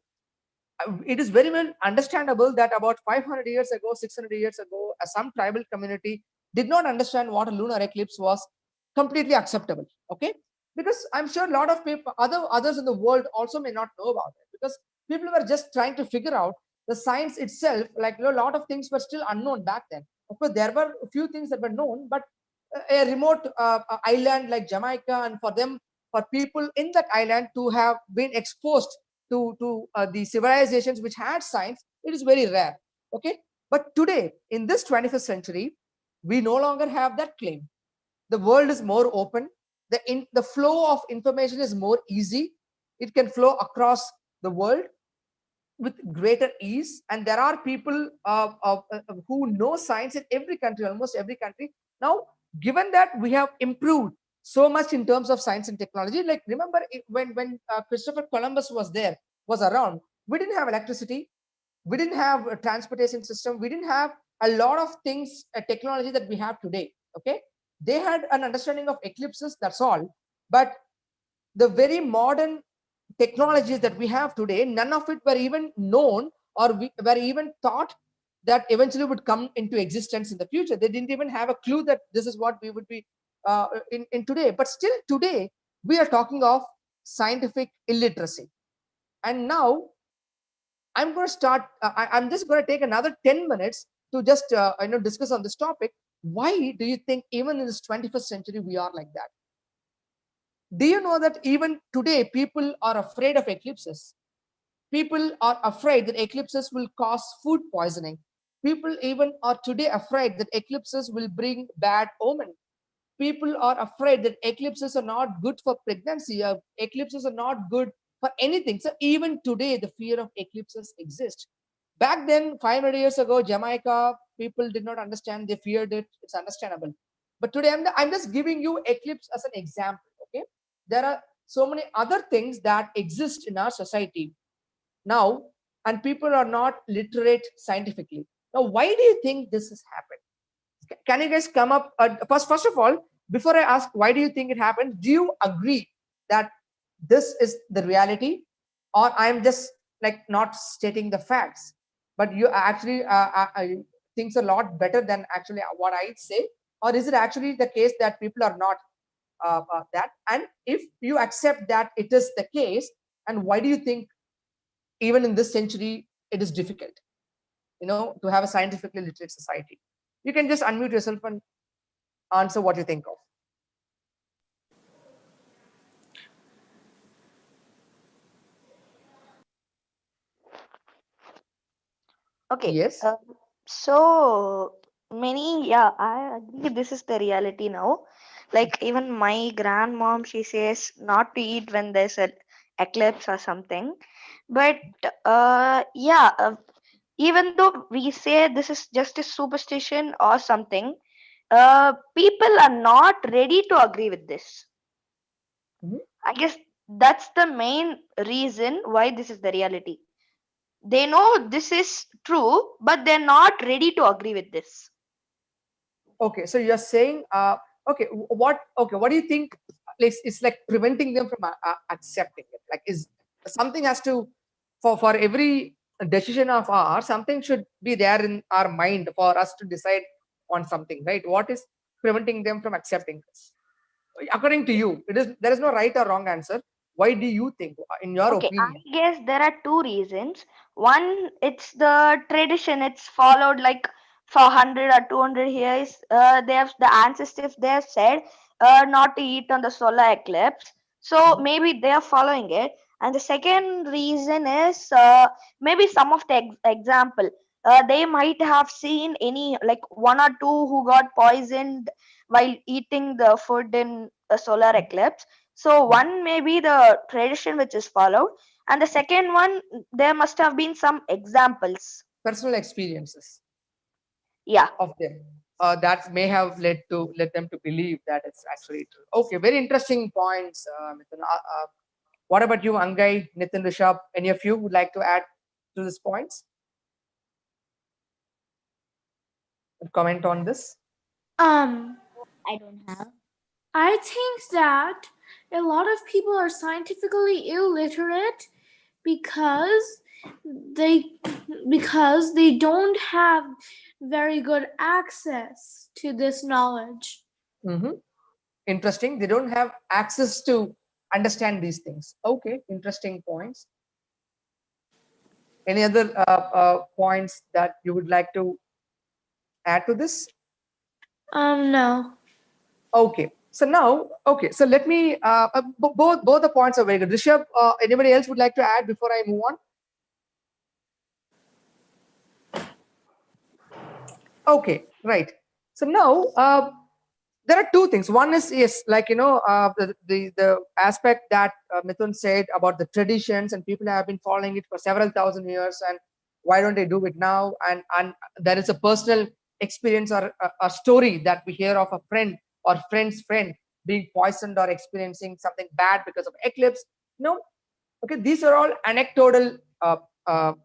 It is very well understandable that about 500 years ago, 600 years ago, some tribal community did not understand what a lunar eclipse was completely acceptable. Okay, because I'm sure a lot of people, others in the world also may not know about it, because people were just trying to figure out the science itself. Like, a lot of things were still unknown back then. Of course, there were a few things that were known, but a remote island like Jamaica, and for them, for people in that island to have been exposed to the civilizations which had science, it is very rare. Okay, but today in this 21st century, we no longer have that claim. The world is more open. The flow of information is more easy. It can flow across the world with greater ease, and there are people who know science in every country, almost every country. Now, given that we have improved so much in terms of science and technology, like, remember when Christopher Columbus was around, we didn't have electricity, we didn't have a transportation system, we didn't have a lot of things, technology that we have today. Okay, they had an understanding of eclipses, that's all. But the very modern technologies that we have today, none of it were even known, or were even thought that eventually would come into existence in the future. They didn't even have a clue that this is what we would be in today. But still today, we are talking of scientific illiteracy. And now I'm going to start, I'm just going to take another 10 minutes to just discuss on this topic. Why do you think even in this 21st century we are like that? Do you know that even today people are afraid of eclipses? People are afraid that eclipses will cause food poisoning. People even are today afraid that eclipses will bring bad omen. People are afraid that eclipses are not good for pregnancy, or eclipses are not good for anything. So even today, the fear of eclipses exists. Back then, 500 years ago, Jamaica, people did not understand, they feared it. It's understandable. But today, I'm just giving you eclipse as an example. Okay, there are so many other things that exist in our society now, and people are not literate scientifically. Now, why do you think this has happened? Can you guys come up, first of all, before I ask why do you think it happened, do you agree that this is the reality, or I'm just like not stating the facts, but you actually thinks a lot better than actually what I say? Or is it actually the case that people are not that? And if you accept that it is the case, and why do you think even in this century it is difficult, to have a scientifically literate society? You can just unmute yourself and answer what you think of. Okay. Yes. So many, yeah, I agree. This is the reality now. Like even my grandmom, she says not to eat when there's a eclipse or something. But yeah, even though we say this is just a superstition or something, people are not ready to agree with this. Mhm. I guess that's the main reason why this is the reality. They know this is true, but they're not ready to agree with this. Okay, so you're saying, okay, what do you think? It's like preventing them from accepting it. Like, is something has to, for every decision of ours, something should be there in our mind for us to decide on something, right? What is preventing them from accepting this? According to you, there is no right or wrong answer. Why do you think, in your Okay, I opinion? guess there are two reasons. One, it's the tradition. It's followed like for 100 or 200 years. They have the ancestors. They have said not to eat on the solar eclipse. So maybe they are following it. And the second reason is maybe some of the example. They might have seen any like one or two who got poisoned while eating the food in a solar eclipse. So one may be the tradition which is followed, and the second one there must have been some examples. Personal experiences Yeah. of them that may have led them to believe that it's actually true. Okay, very interesting points, Mithun. What about you, Angai, Nitin, Rishabh? Any of you would like to add to these points? Comment on this? Um, I don't have. I think that a lot of people are scientifically illiterate because they they don't have very good access to this knowledge. Mm-hmm. Interesting. They don't have access to understand these things. Okay, interesting points. Any other points that you would like to add to this? No. Okay. So now, okay. So let me. Both the points are very good. Rishabh, anybody else would like to add before I move on? Okay, right. So now, there are two things. One is, yes, like, the aspect that Mithun said about the traditions, and people have been following it for several thousand years, and why don't they do it now? And there is a personal experience or a story that we hear of a friend or friend's friend being poisoned or experiencing something bad because of eclipse. Okay, these are all anecdotal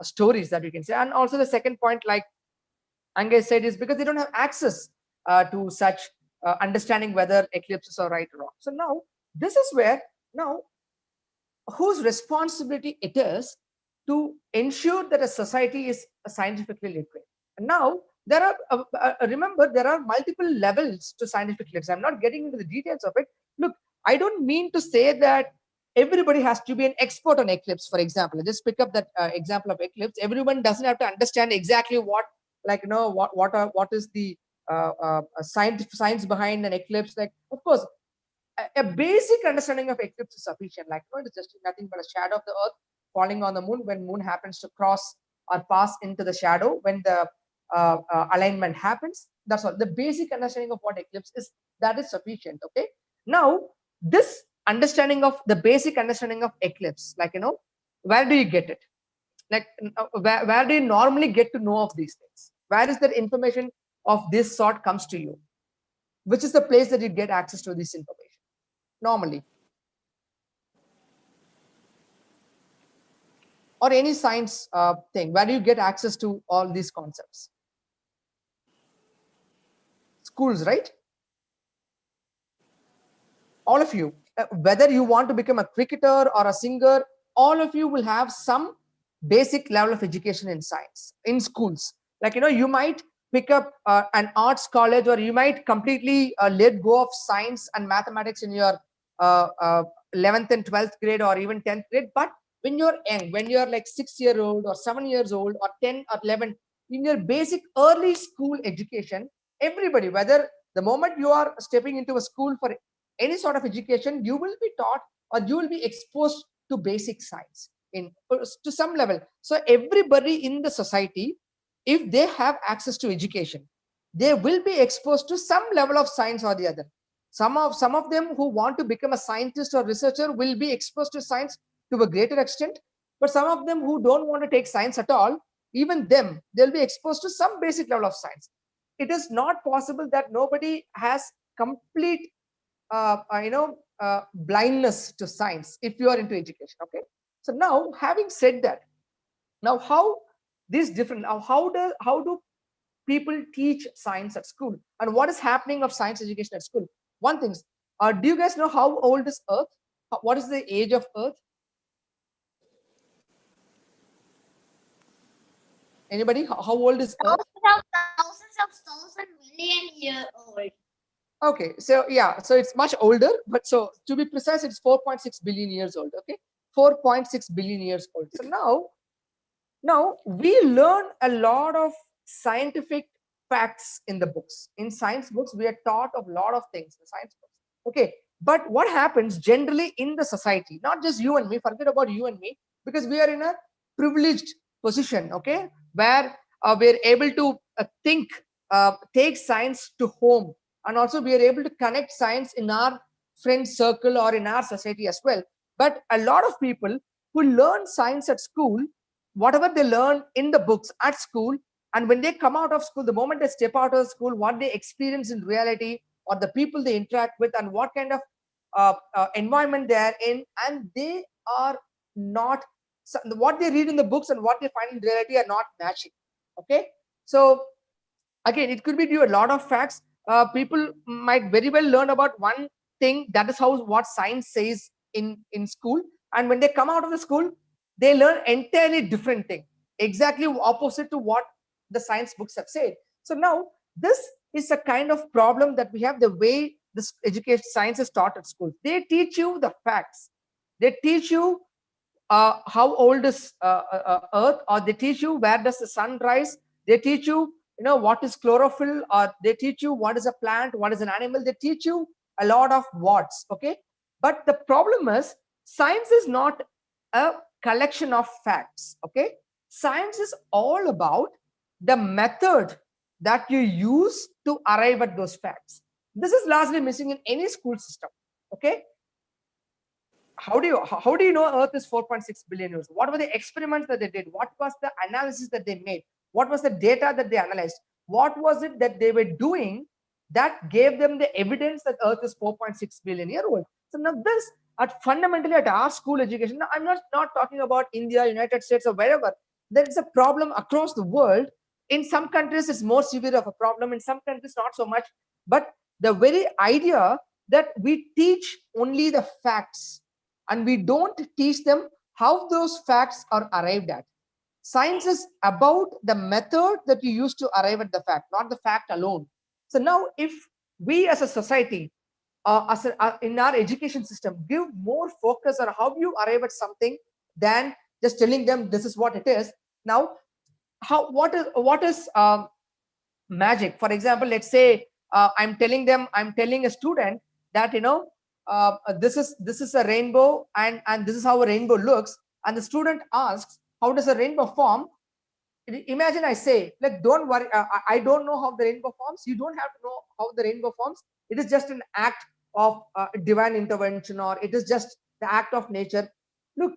stories that we can say. And also the second point, like Angai said, is because they don't have access to such understanding whether eclipses are right or wrong. So now this is where, now, whose responsibility it is to ensure that a society is scientifically literate. And now there are, remember, there are multiple levels to scientific literacy. I'm not getting into the details of it. Look, I don't mean to say that everybody has to be an expert on eclipse. For example, just pick up that example of eclipse. Everyone doesn't have to understand exactly what, like, what is the science behind an eclipse. Like, of course, a basic understanding of eclipse is sufficient. Like, it's just nothing but a shadow of the earth falling on the moon when moon happens to cross or pass into the shadow when the alignment happens. That's all. The basic understanding of what eclipse is, that is sufficient. Okay. Now, this understanding of the basic understanding of eclipse, like, where do you get it? Like, where do you normally get to know of these things? Where is that information of this sort comes to you? Which is the place that you get access to this information normally? Or any science thing, where do you get access to all these concepts? Schools, right? All of you, whether you want to become a cricketer or a singer, all of you will have some basic level of education in science in schools. Like, you might pick up an arts college, or you might completely let go of science and mathematics in your 11th and 12th grade, or even 10th grade. But when you're young, when you're like 6 year old or 7 years old or 10 or 11, in your basic early school education, everybody, whether the moment you are stepping into a school for any sort of education, you will be taught, or you will be exposed to basic science in to some level. So everybody in the society, if they have access to education, they will be exposed to some level of science or the other. Some of them who want to become a scientist or researcher will be exposed to science to a greater extent, but some of them who don't want to take science at all, even them, they'll be exposed to some basic level of science. It is not possible that nobody has complete blindness to science if you are into education. Okay. So now, having said that, now how this different, now how do people teach science at school, and what is happening of science education at school? One thing, do you guys know how old is earth? What is the age of earth? Anybody? How old is earth? Thousands of million year old. Okay, so yeah, so it's much older, but so to be precise, it's 4.6 billion years old. Okay, 4.6 billion years old. So now we learn a lot of scientific facts in the books. In science books, we are taught of a lot of things in science books. Okay, but what happens generally in the society, not just you and me, forget about you and me, because we are in a privileged position, okay, where we're able to take science to home, and also we are able to connect science in our friend circle or in our society as well. But a lot of people who learn science at school, whatever they learn in the books at school, and when they come out of school, the moment they step out of school, what they experience in reality, or the people they interact with, and what kind of environment they are in, and they are not, so what they read in the books and what they find in reality are not matching. Okay, so again, it could be due a lot of facts. People might very well learn about one thing, that is how what science says in school, and when they come out of the school, they learn entirely different thing, exactly opposite to what the science books have said. So now this is a kind of problem that we have, the way this education science is taught at school. They teach you the facts, they teach you how old is earth, or they teach you where does the sun rise, they teach you, what is chlorophyll, or they teach you what is a plant, what is an animal, they teach you a lot of words. Okay, but the problem is, science is not a collection of facts. Okay, science is all about the method that you use to arrive at those facts. This is largely missing in any school system. Okay, how do you know earth is 4.6 billion years? What were the experiments that they did? What was the analysis that they made? What was the data that they analyzed? What was it that they were doing that gave them the evidence that earth is 4.6 billion year old? So now this, at fundamentally at our school education, now I'm not talking about India, United States, or wherever. There is a problem across the world. In some countries it's more severe of a problem, in some countries not so much. But the very idea that we teach only the facts and we don't teach them how those facts are arrived at. Science is about the method that you use to arrive at the fact, not the fact alone. So now, if we as a society, in our education system, give more focus on how you arrive at something than just telling them this is what it is. Now, what is magic? For example, let's say I'm telling a student that this is a rainbow, and this is how a rainbow looks, and the student asks, how does a rainbow form? Imagine I say, like, don't worry, I don't know how the rainbow forms. You don't have to know how the rainbow forms. It is just an act of divine intervention, or it is just the act of nature. Look,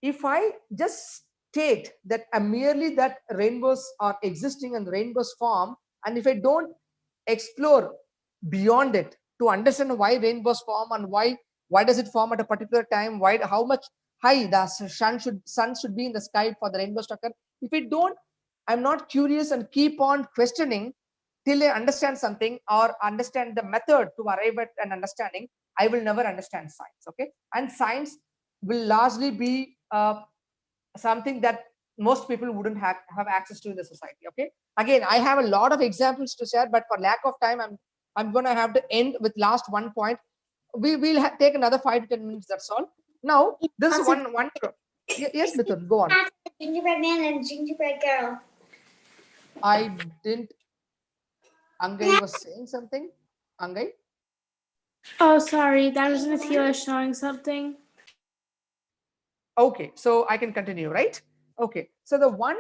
if I just state that merely that rainbows are existing and rainbows form, and if I don't explore beyond it to understand why rainbows form, and why does it form at a particular time, why, how much high the sun should be in the sky for the rainbow to occur, if we don't, I'm not curious and keep on questioning till I understand something or understand the method to arrive at an understanding, I will never understand science. Okay, and science will largely be something that most people wouldn't have access to in the society. Okay, again, I have a lot of examples to share, but for lack of time, I'm going to have to end with last one point. We will take another 5 to 10 minutes, that's all. Now this one yes, Mithun, go on. Gingerbread man and gingerbread girl. I didn't. Angai was saying something. Angai? Oh, sorry, that was Mithila showing something. Okay, so I can continue, right? Okay, so the one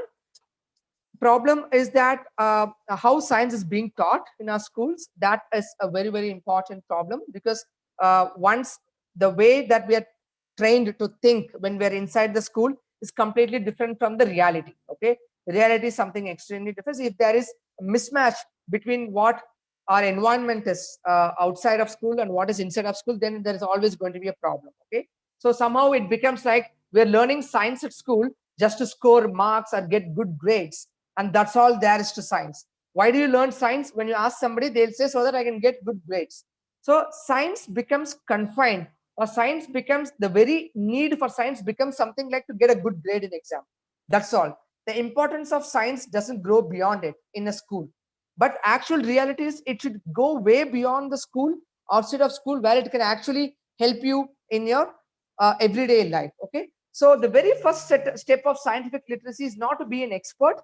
problem is that how science is being taught in our schools, that is a very, very important problem, because once the way that we are trained to think when we are inside the school is completely different from the reality. Okay, reality is something extremely different. If there is a mismatch between what our environment is outside of school and what is inside of school, then there is always going to be a problem. Okay, so somehow it becomes like we're learning science at school just to score marks or get good grades, and that's all there is to science. Why do you learn science? When you ask somebody, they'll say, so that I can get good grades. So science becomes confined, or science becomes, the very need for science becomes something like to get a good grade in exam. That's all. The importance of science doesn't grow beyond it in a school, but actual reality is it should go way beyond the school, outside of school, where it can actually help you in your everyday life. Okay, so the very first step of scientific literacy is not to be an expert,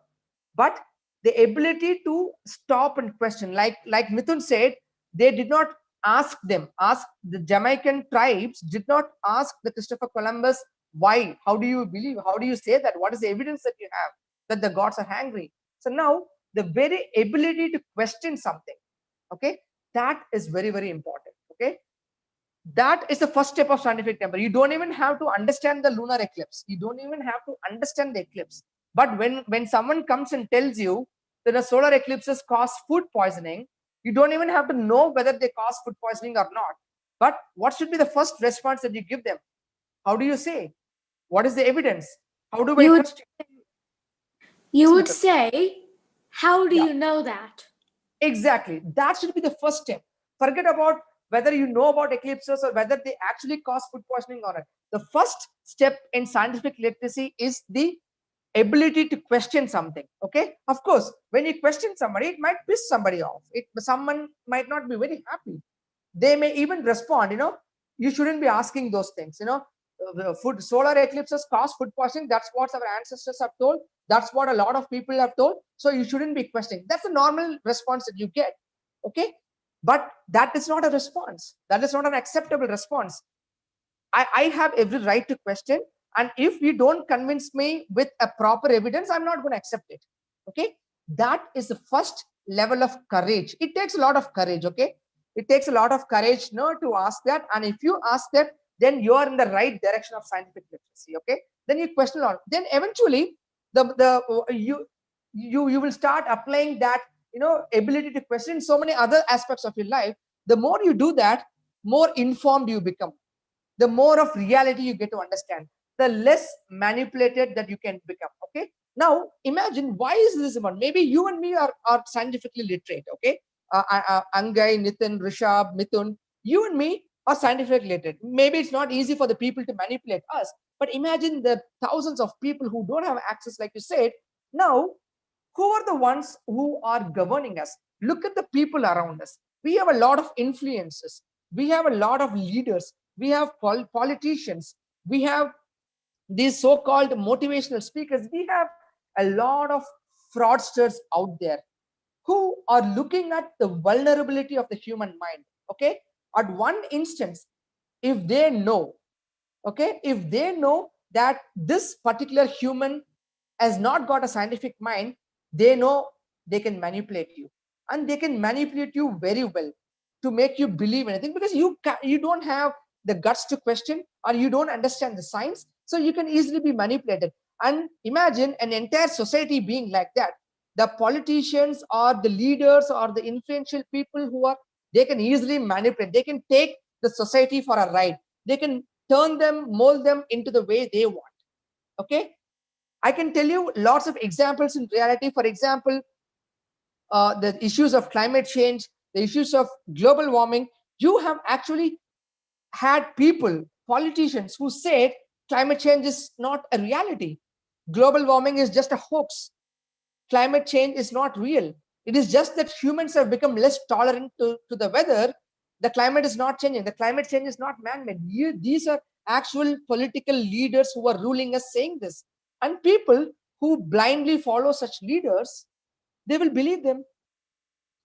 but the ability to stop and question. Like Mithun said, they did not ask the Jamaican tribes did not ask the Christopher Columbus, why, how do you believe, how do you say that, what is the evidence that you have that the gods are angry? So now the very ability to question something, okay, that is very, very important. Okay, that is the first step of scientific temper. You don't even have to understand the lunar eclipse, you don't even have to understand the eclipse, but when someone comes and tells you that the solar eclipses cause food poisoning, you don't even have to know whether they cause food poisoning or not. But what should be the first response that you give them? How do you say, what is the evidence? How do I trust you? You Yes, would Mithun. say, how do Yeah. you know that? Exactly. That should be the first step. Forget about whether you know about eclipses or whether they actually cause food poisoning or not. The first step in scientific literacy is the ability to question something. Okay. Of course, when you question somebody, it might piss somebody off. Someone might not be very happy. They may even respond, you shouldn't be asking those things. Food solar eclipses cause food poisoning. That's what our ancestors have told. That's what a lot of people have told. So you shouldn't be questioning. That's a normal response that you get. Okay, but that is not a response. That is not an acceptable response. I have every right to question, and if you don't convince me with a proper evidence, I'm not going to accept it. Okay, that is the first level of courage. It takes a lot of courage. Okay, it takes a lot of courage, to ask that, and if you ask that, then you are in the right direction of scientific literacy. Okay, then you question on, then eventually you will start applying that, ability to question in so many other aspects of your life. The more you do that, more informed you become, the more of reality you get to understand, the less manipulated that you can become. Okay, now imagine, why is this important? Maybe you and me are scientifically literate. Okay, Angai, Nitin, Rishabh, Mithun, you and me are scientifically literate. Maybe it's not easy for the people to manipulate us, but imagine the thousands of people who don't have access, like you said. Now, who are the ones who are governing us? Look at the people around us. We have a lot of influences, we have a lot of leaders, we have politicians, we have these so-called motivational speakers, we have a lot of fraudsters out there who are looking at the vulnerability of the human mind. Okay, at one instance, if they know, okay, if they know that this particular human has not got a scientific mind, they know they can manipulate you, and they can manipulate you very well to make you believe anything, because you don't have the guts to question, or you don't understand the science, so you can easily be manipulated. And imagine an entire society being like that. The politicians or the leaders or the influential people who are, they can easily manipulate, they can take the society for a ride, they can turn them, mold them into the way they want. Okay, I can tell you lots of examples in reality. For example, the issues of climate change, the issues of global warming. You have actually had people, politicians, who said climate change is not a reality. Global warming is just a hoax. Climate change is not real. It is just that humans have become less tolerant to the weather. The climate is not changing. The climate change is not man-made. These are actual political leaders who are ruling us saying this. And people who blindly follow such leaders, they will believe them.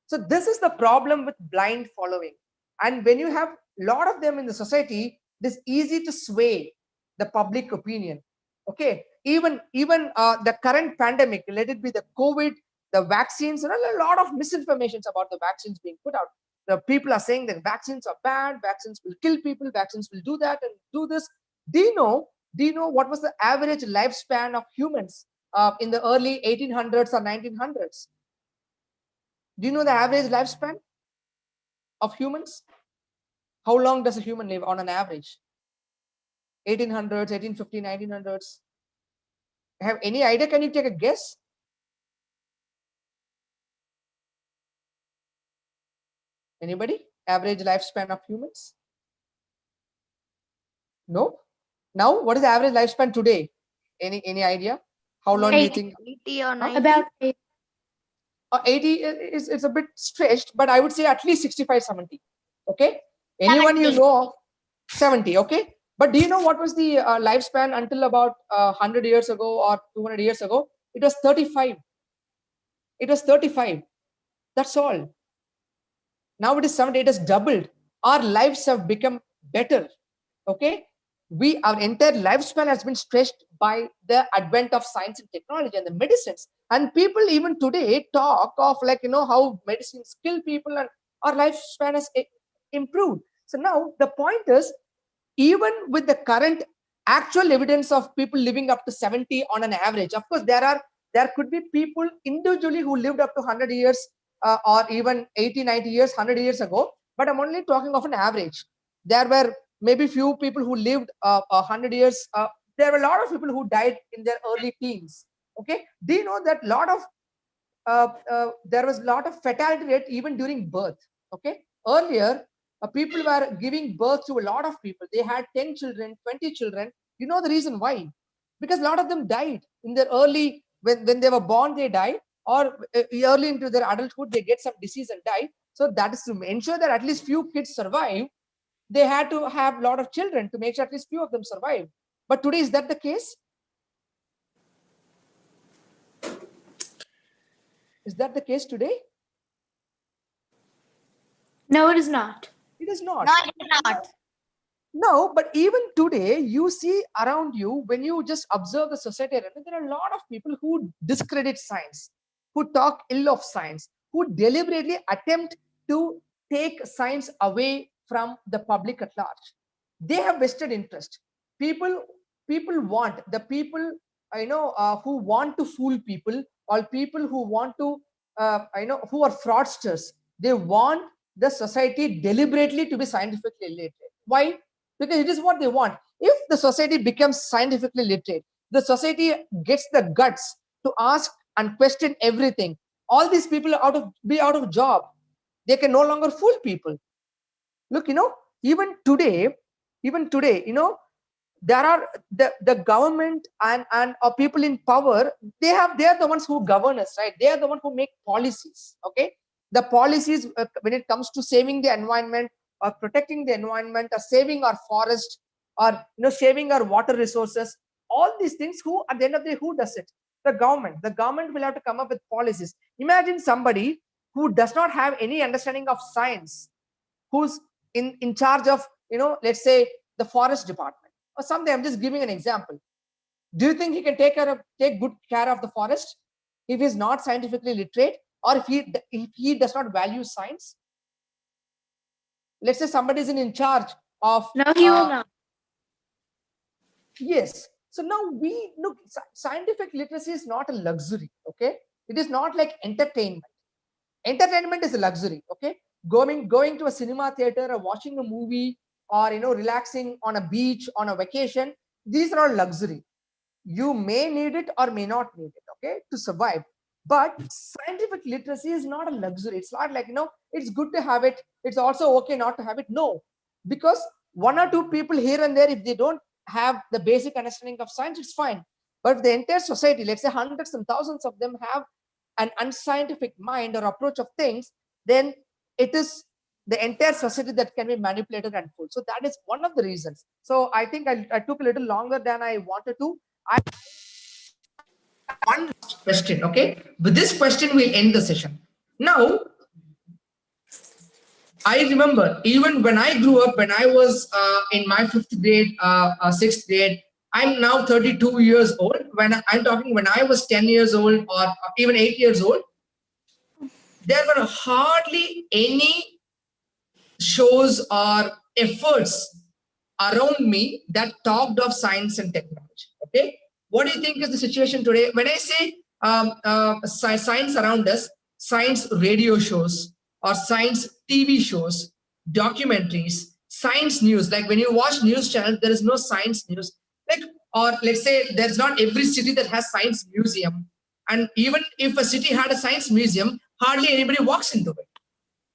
So this is the problem with blind following. And when you have a lot of them in the society, it is easy to sway the public opinion. Okay, even the current pandemic, let it be the COVID, the vaccines, and a lot of misinformations about the vaccines being put out. The people are saying that vaccines are bad, vaccines will kill people, vaccines will do that and do this. Do you know? Do you know what was the average lifespan of humans in the early 1800s or 1900s? Do you know the average lifespan of humans? How long does a human live on an average? 1800s, 1850, 1900s. Have any idea? Can you take a guess? Anybody? Average lifespan of humans? No? Now, what is the average lifespan today? Any idea? How long do you think? 80 or 90? About 8. 80 is it's a bit stretched, but I would say at least 65, 70. Okay? Anyone you 70. know? 70, okay? But do you know what was the lifespan until about 100 years ago or 200 years ago? It was 35. It was 35. That's all. Now it is 70. It has doubled. Our lives have become better. Okay? Our entire lifespan has been stretched by the advent of science and technology and the medicines. And people even today talk of, like, how medicines kill people, and our lifespan has improved. So now the point is, even with the current actual evidence of people living up to 70 on an average, of course there could be people individually who lived up to 100 years, or even 80, 90 years, 100 years ago, but I'm only talking of an average. There were maybe few people who lived 100 years. There were a lot of people who died in their early teens. Okay, do you know that there was a lot of fatality rate even during birth? Okay, earlier people were giving birth to a lot of people. They had 10 children, 20 children. You know the reason why? Because a lot of them died in their early, when they were born, they died, or early into their adulthood, they get some disease and die. So that is to ensure that at least few kids survive. They had to have a lot of children to make sure at least few of them survive. But today, is that the case? Is that the case today? No, it is not. It is not. No, it is not. No, but even today, you see around you, when you just observe the society, there are a lot of people who discredit science, who talk ill of science, who deliberately attempt to take science away from the public at large. They have vested interest. People, people want the people, who want to fool people, or people who want to, who are fraudsters. They want the society deliberately to be scientifically illiterate. Why? Because it is what they want. If the society becomes scientifically literate, the society gets the guts to ask and question everything. All these people be out of job. They can no longer fool people. Look, even today, there are the government and people in power. They are the ones who govern us, right? They are the ones who make policies. Okay, the policies, when it comes to saving the environment, or protecting the environment, or saving our forest, or saving our water resources, all these things, who at the end of the day, who does it? The government will have to come up with policies. Imagine somebody who does not have any understanding of science, who's in charge of let's say the forest department or something. I'm just giving an example. Do you think he can take good care of the forest if he's not scientifically literate, or if he does not value science? Let's say somebody is in charge of No, he will not. yes. So now we look, scientific literacy is not a luxury. Okay, it is not like entertainment. Entertainment is a luxury. Okay, going to a cinema theater or watching a movie, or relaxing on a beach on a vacation, these are all luxury. You may need it or may not need it, okay, to survive. But scientific literacy is not a luxury. It's not like, it's good to have it, it's also okay not to have it. No, because one or two people here and there, if they don't have the basic understanding of science, it's fine. But if the entire society, let's say hundreds and thousands of them, have an unscientific mind or approach of things, then it is the entire society that can be manipulated and fooled. So that is one of the reasons. So I think I took a little longer than I wanted to. I one last question, okay? With this question, we'll end the session. Now, I remember even when I grew up, when I was in my 5th grade, 6th grade, I'm now 32 years old. When I'm talking, when I was 10 years old or even 8 years old, there were hardly any shows or efforts around me that talked of science and technology. Okay, what do you think is the situation today? When I say science around us, science radio shows or science TV shows, documentaries, science news. Like when you watch news channels, there is no science news. Like, or let's say there's not every city that has science museum. And even if a city had a science museum, hardly anybody walks into it.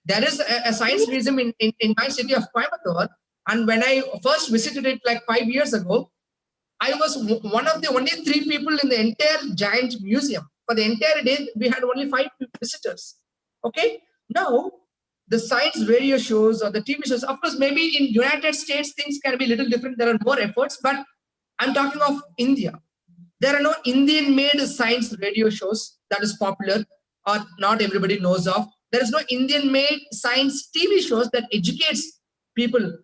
There is a science museum in my city of Coimbatore. And when I first visited it like 5 years ago, I was one of the only 3 people in the entire giant museum. For the entire day, we had only 5 visitors. Okay. Now, the science radio shows or the TV shows, of course, maybe in United States, things can be a little different. There are more efforts, but I'm talking of India. There are no Indian-made science radio shows that is popular or not everybody knows of. There is no Indian-made science TV shows that educates people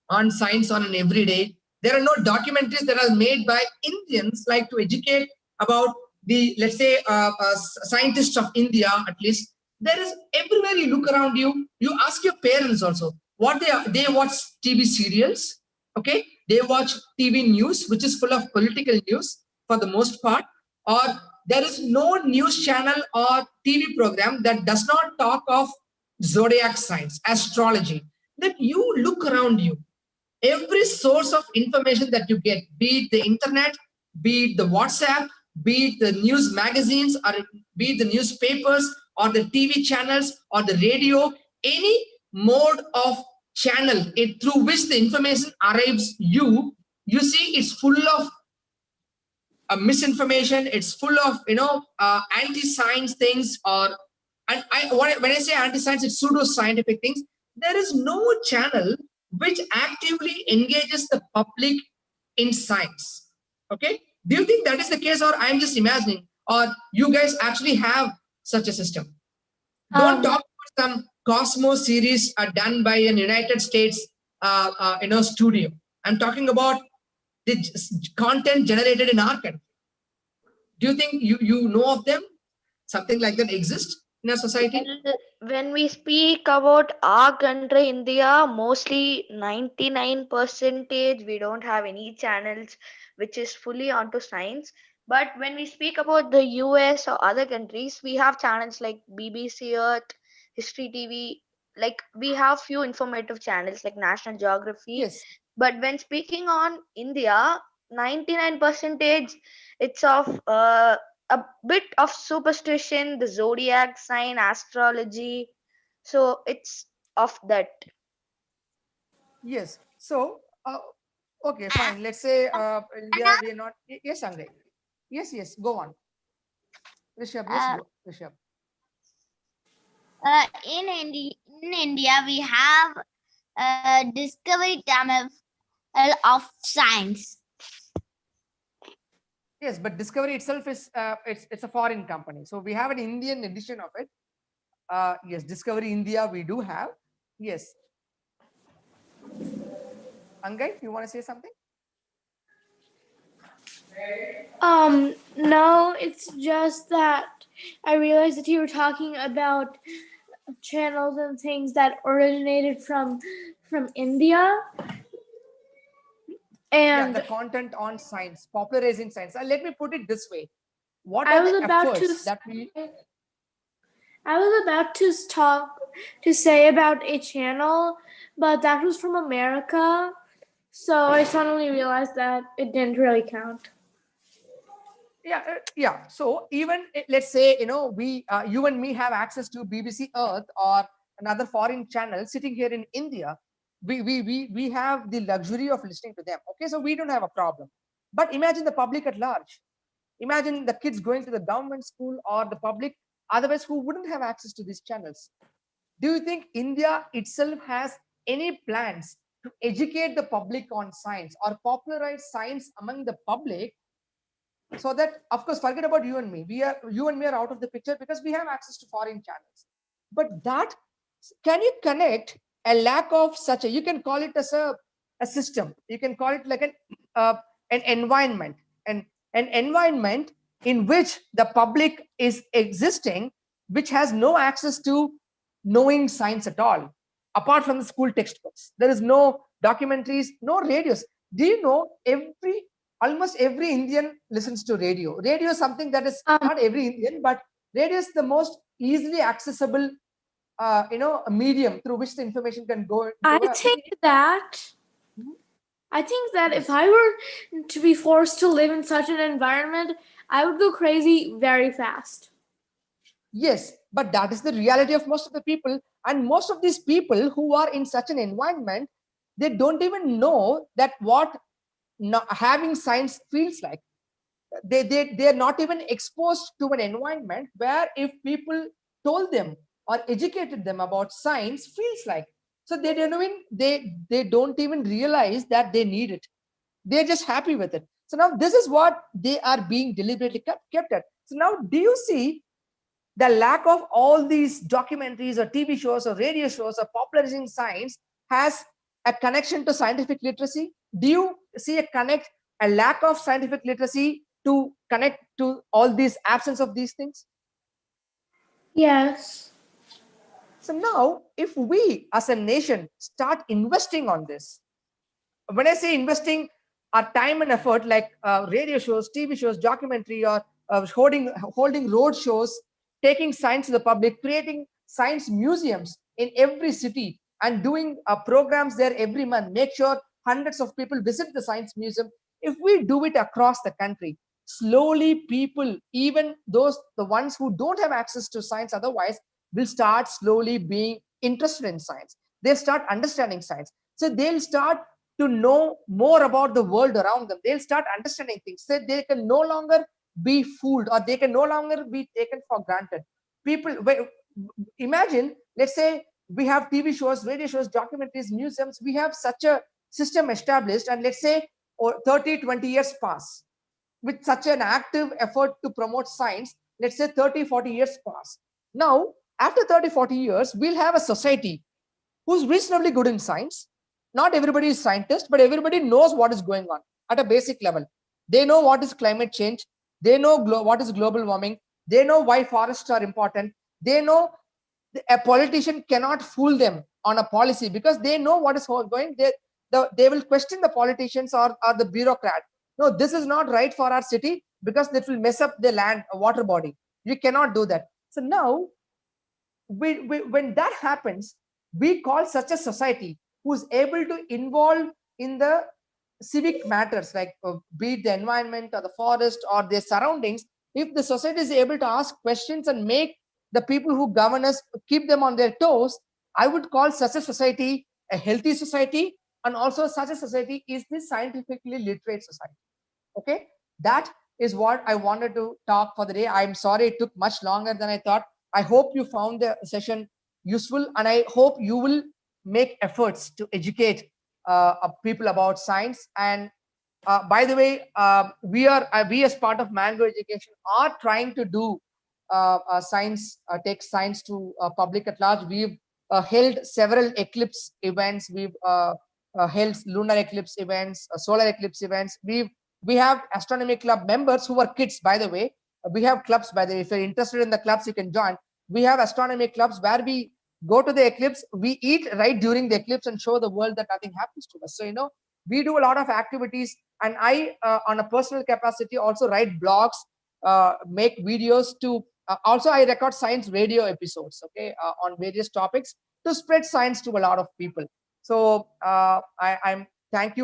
on science on an everyday. There are no documentaries that are made by Indians like to educate about the, let's say, scientists of India. At least there is everywhere you look around you. You ask your parents also what they watch TV serials. Okay, they watch TV news, which is full of political news for the most part, or there is no news channel or TV program that does not talk of zodiac signs, astrology. That you look around you, every source of information that you get, be it the internet, be it the WhatsApp, be it the news magazines, or be it the newspapers, or the TV channels, or the radio, any mode of channel through which the information arrives you see it's full of misinformation. It's full of anti-science things, or when I say anti-science, it's pseudo-scientific things. There is no channel which actively engages the public in science. Okay, do you think that is the case, or I'm just imagining, or you guys actually have such a system? Don't talk about some Cosmos series done by an United States studio. I'm talking about the content generated in our country. Do you think you know of them? Something like that exists in our society? When we speak about our country, India, mostly 99% we don't have any channels which is fully onto science. But when we speak about the US or other countries, we have channels like BBC Earth, History TV. Like we have few informative channels like National Geography. Yes. But when speaking on India, 99% it's of a bit of superstition, the zodiac sign, astrology. So it's of that. Yes. So, okay, fine. Let's say India, we are not. Yes, Andre. Yes, yes. Go on. Rishabh, yes, go. Rishabh. In India, we have Discovery Channel of Science. Yes, but Discovery itself is it's a foreign company. So we have an Indian edition of it. Yes, Discovery India we do have. Yes. Angai, you want to say something? No, it's just that I realized that you were talking about channels and things that originated from India, Yeah, the and content on science, popularizing science. Let me put it this way. What I are was the about to efforts that we... I was about to talk to say about a channel, but that was from America, so I suddenly realized that it didn't really count. Yeah. So even let's say, we you and me have access to BBC Earth or another foreign channel sitting here in India. We have the luxury of listening to them. Okay, so we don't have a problem. But imagine the public at large. Imagine the kids going to the government school or the public otherwise who wouldn't have access to these channels. Do you think India itself has any plans to educate the public on science or popularize science among the public, so that, of course, forget about you and me, you and me are out of the picture because we have access to foreign channels. But that, can you connect a lack of such a, you can call it as a system, you can call it like an environment, and an environment in which the public is existing, which has no access to knowing science at all, apart from the school textbooks. There is no documentaries, no radios. Do you know, almost every Indian listens to radio. Radio is something that is not every Indian, but radio is the most easily accessible, a medium through which the information can go I into think that if Yes. I were to be forced to live in such an environment, I would go crazy very fast. Yes, but that is the reality of most of the people. And most of these people who are in such an environment, they don't even know that what having science feels like. They are not even exposed to an environment where if people told them or educated them about science feels like. So they don't even realize that they need it. They're just happy with it. So now this is what they are being deliberately kept at. So now, do you see the lack of all these documentaries or TV shows or radio shows or popularizing science has a connection to scientific literacy? Do you see a lack of scientific literacy to connect to all these absence of these things? Yes. So now, if we as a nation start investing on this, when I say investing our time and effort, like radio shows, TV shows, documentary, or holding road shows, taking science to the public, creating science museums in every city, and doing programs there every month, make sure hundreds of people visit the science museum. If we do it across the country, slowly people, even the ones who don't have access to science otherwise, will start slowly being interested in science. They start understanding science. So they'll start to know more about the world around them. They'll start understanding things. So they can no longer be fooled, or they can no longer be taken for granted. People, imagine, let's say we have TV shows, radio shows, documentaries, museums. We have such a system established, and let's say 30, 20 years pass with such an active effort to promote science. Let's say 30, 40 years pass. Now, after 30, 40 years, we'll have a society who's reasonably good in science. Not everybody is scientist, but everybody knows what is going on at a basic level. They know what is climate change. They know what is global warming. They know why forests are important. They know a politician cannot fool them on a policy because they know what is going. They will question the politicians or the bureaucrat. No, this is not right for our city because that will mess up the land, water body. You cannot do that. So now, when that happens, we call such a society who is able to involve in the civic matters, like be it the environment or the forest or their surroundings. If the society is able to ask questions and make the people who govern us, keep them on their toes, I would call such a society a healthy society, and also such a society is the scientifically literate society. Okay, that is what I wanted to talk for the day. I'm sorry it took much longer than I thought. I hope you found the session useful, and I hope you will make efforts to educate people about science. And by the way, we as part of Mango Education are trying to do science, take science to public at large. We've held several Eclipse events. We've held lunar eclipse events, solar eclipse events. We have astronomy club members who are kids, by the way. We have clubs, by the way. If you're interested in the clubs, you can join. We have astronomy clubs where we go to the eclipse, we eat right during the eclipse and show the world that nothing happens to us. So, we do a lot of activities, and I, on a personal capacity, also write blogs, make videos to, also I record science radio episodes, okay, on various topics to spread science to a lot of people. So I'm thank you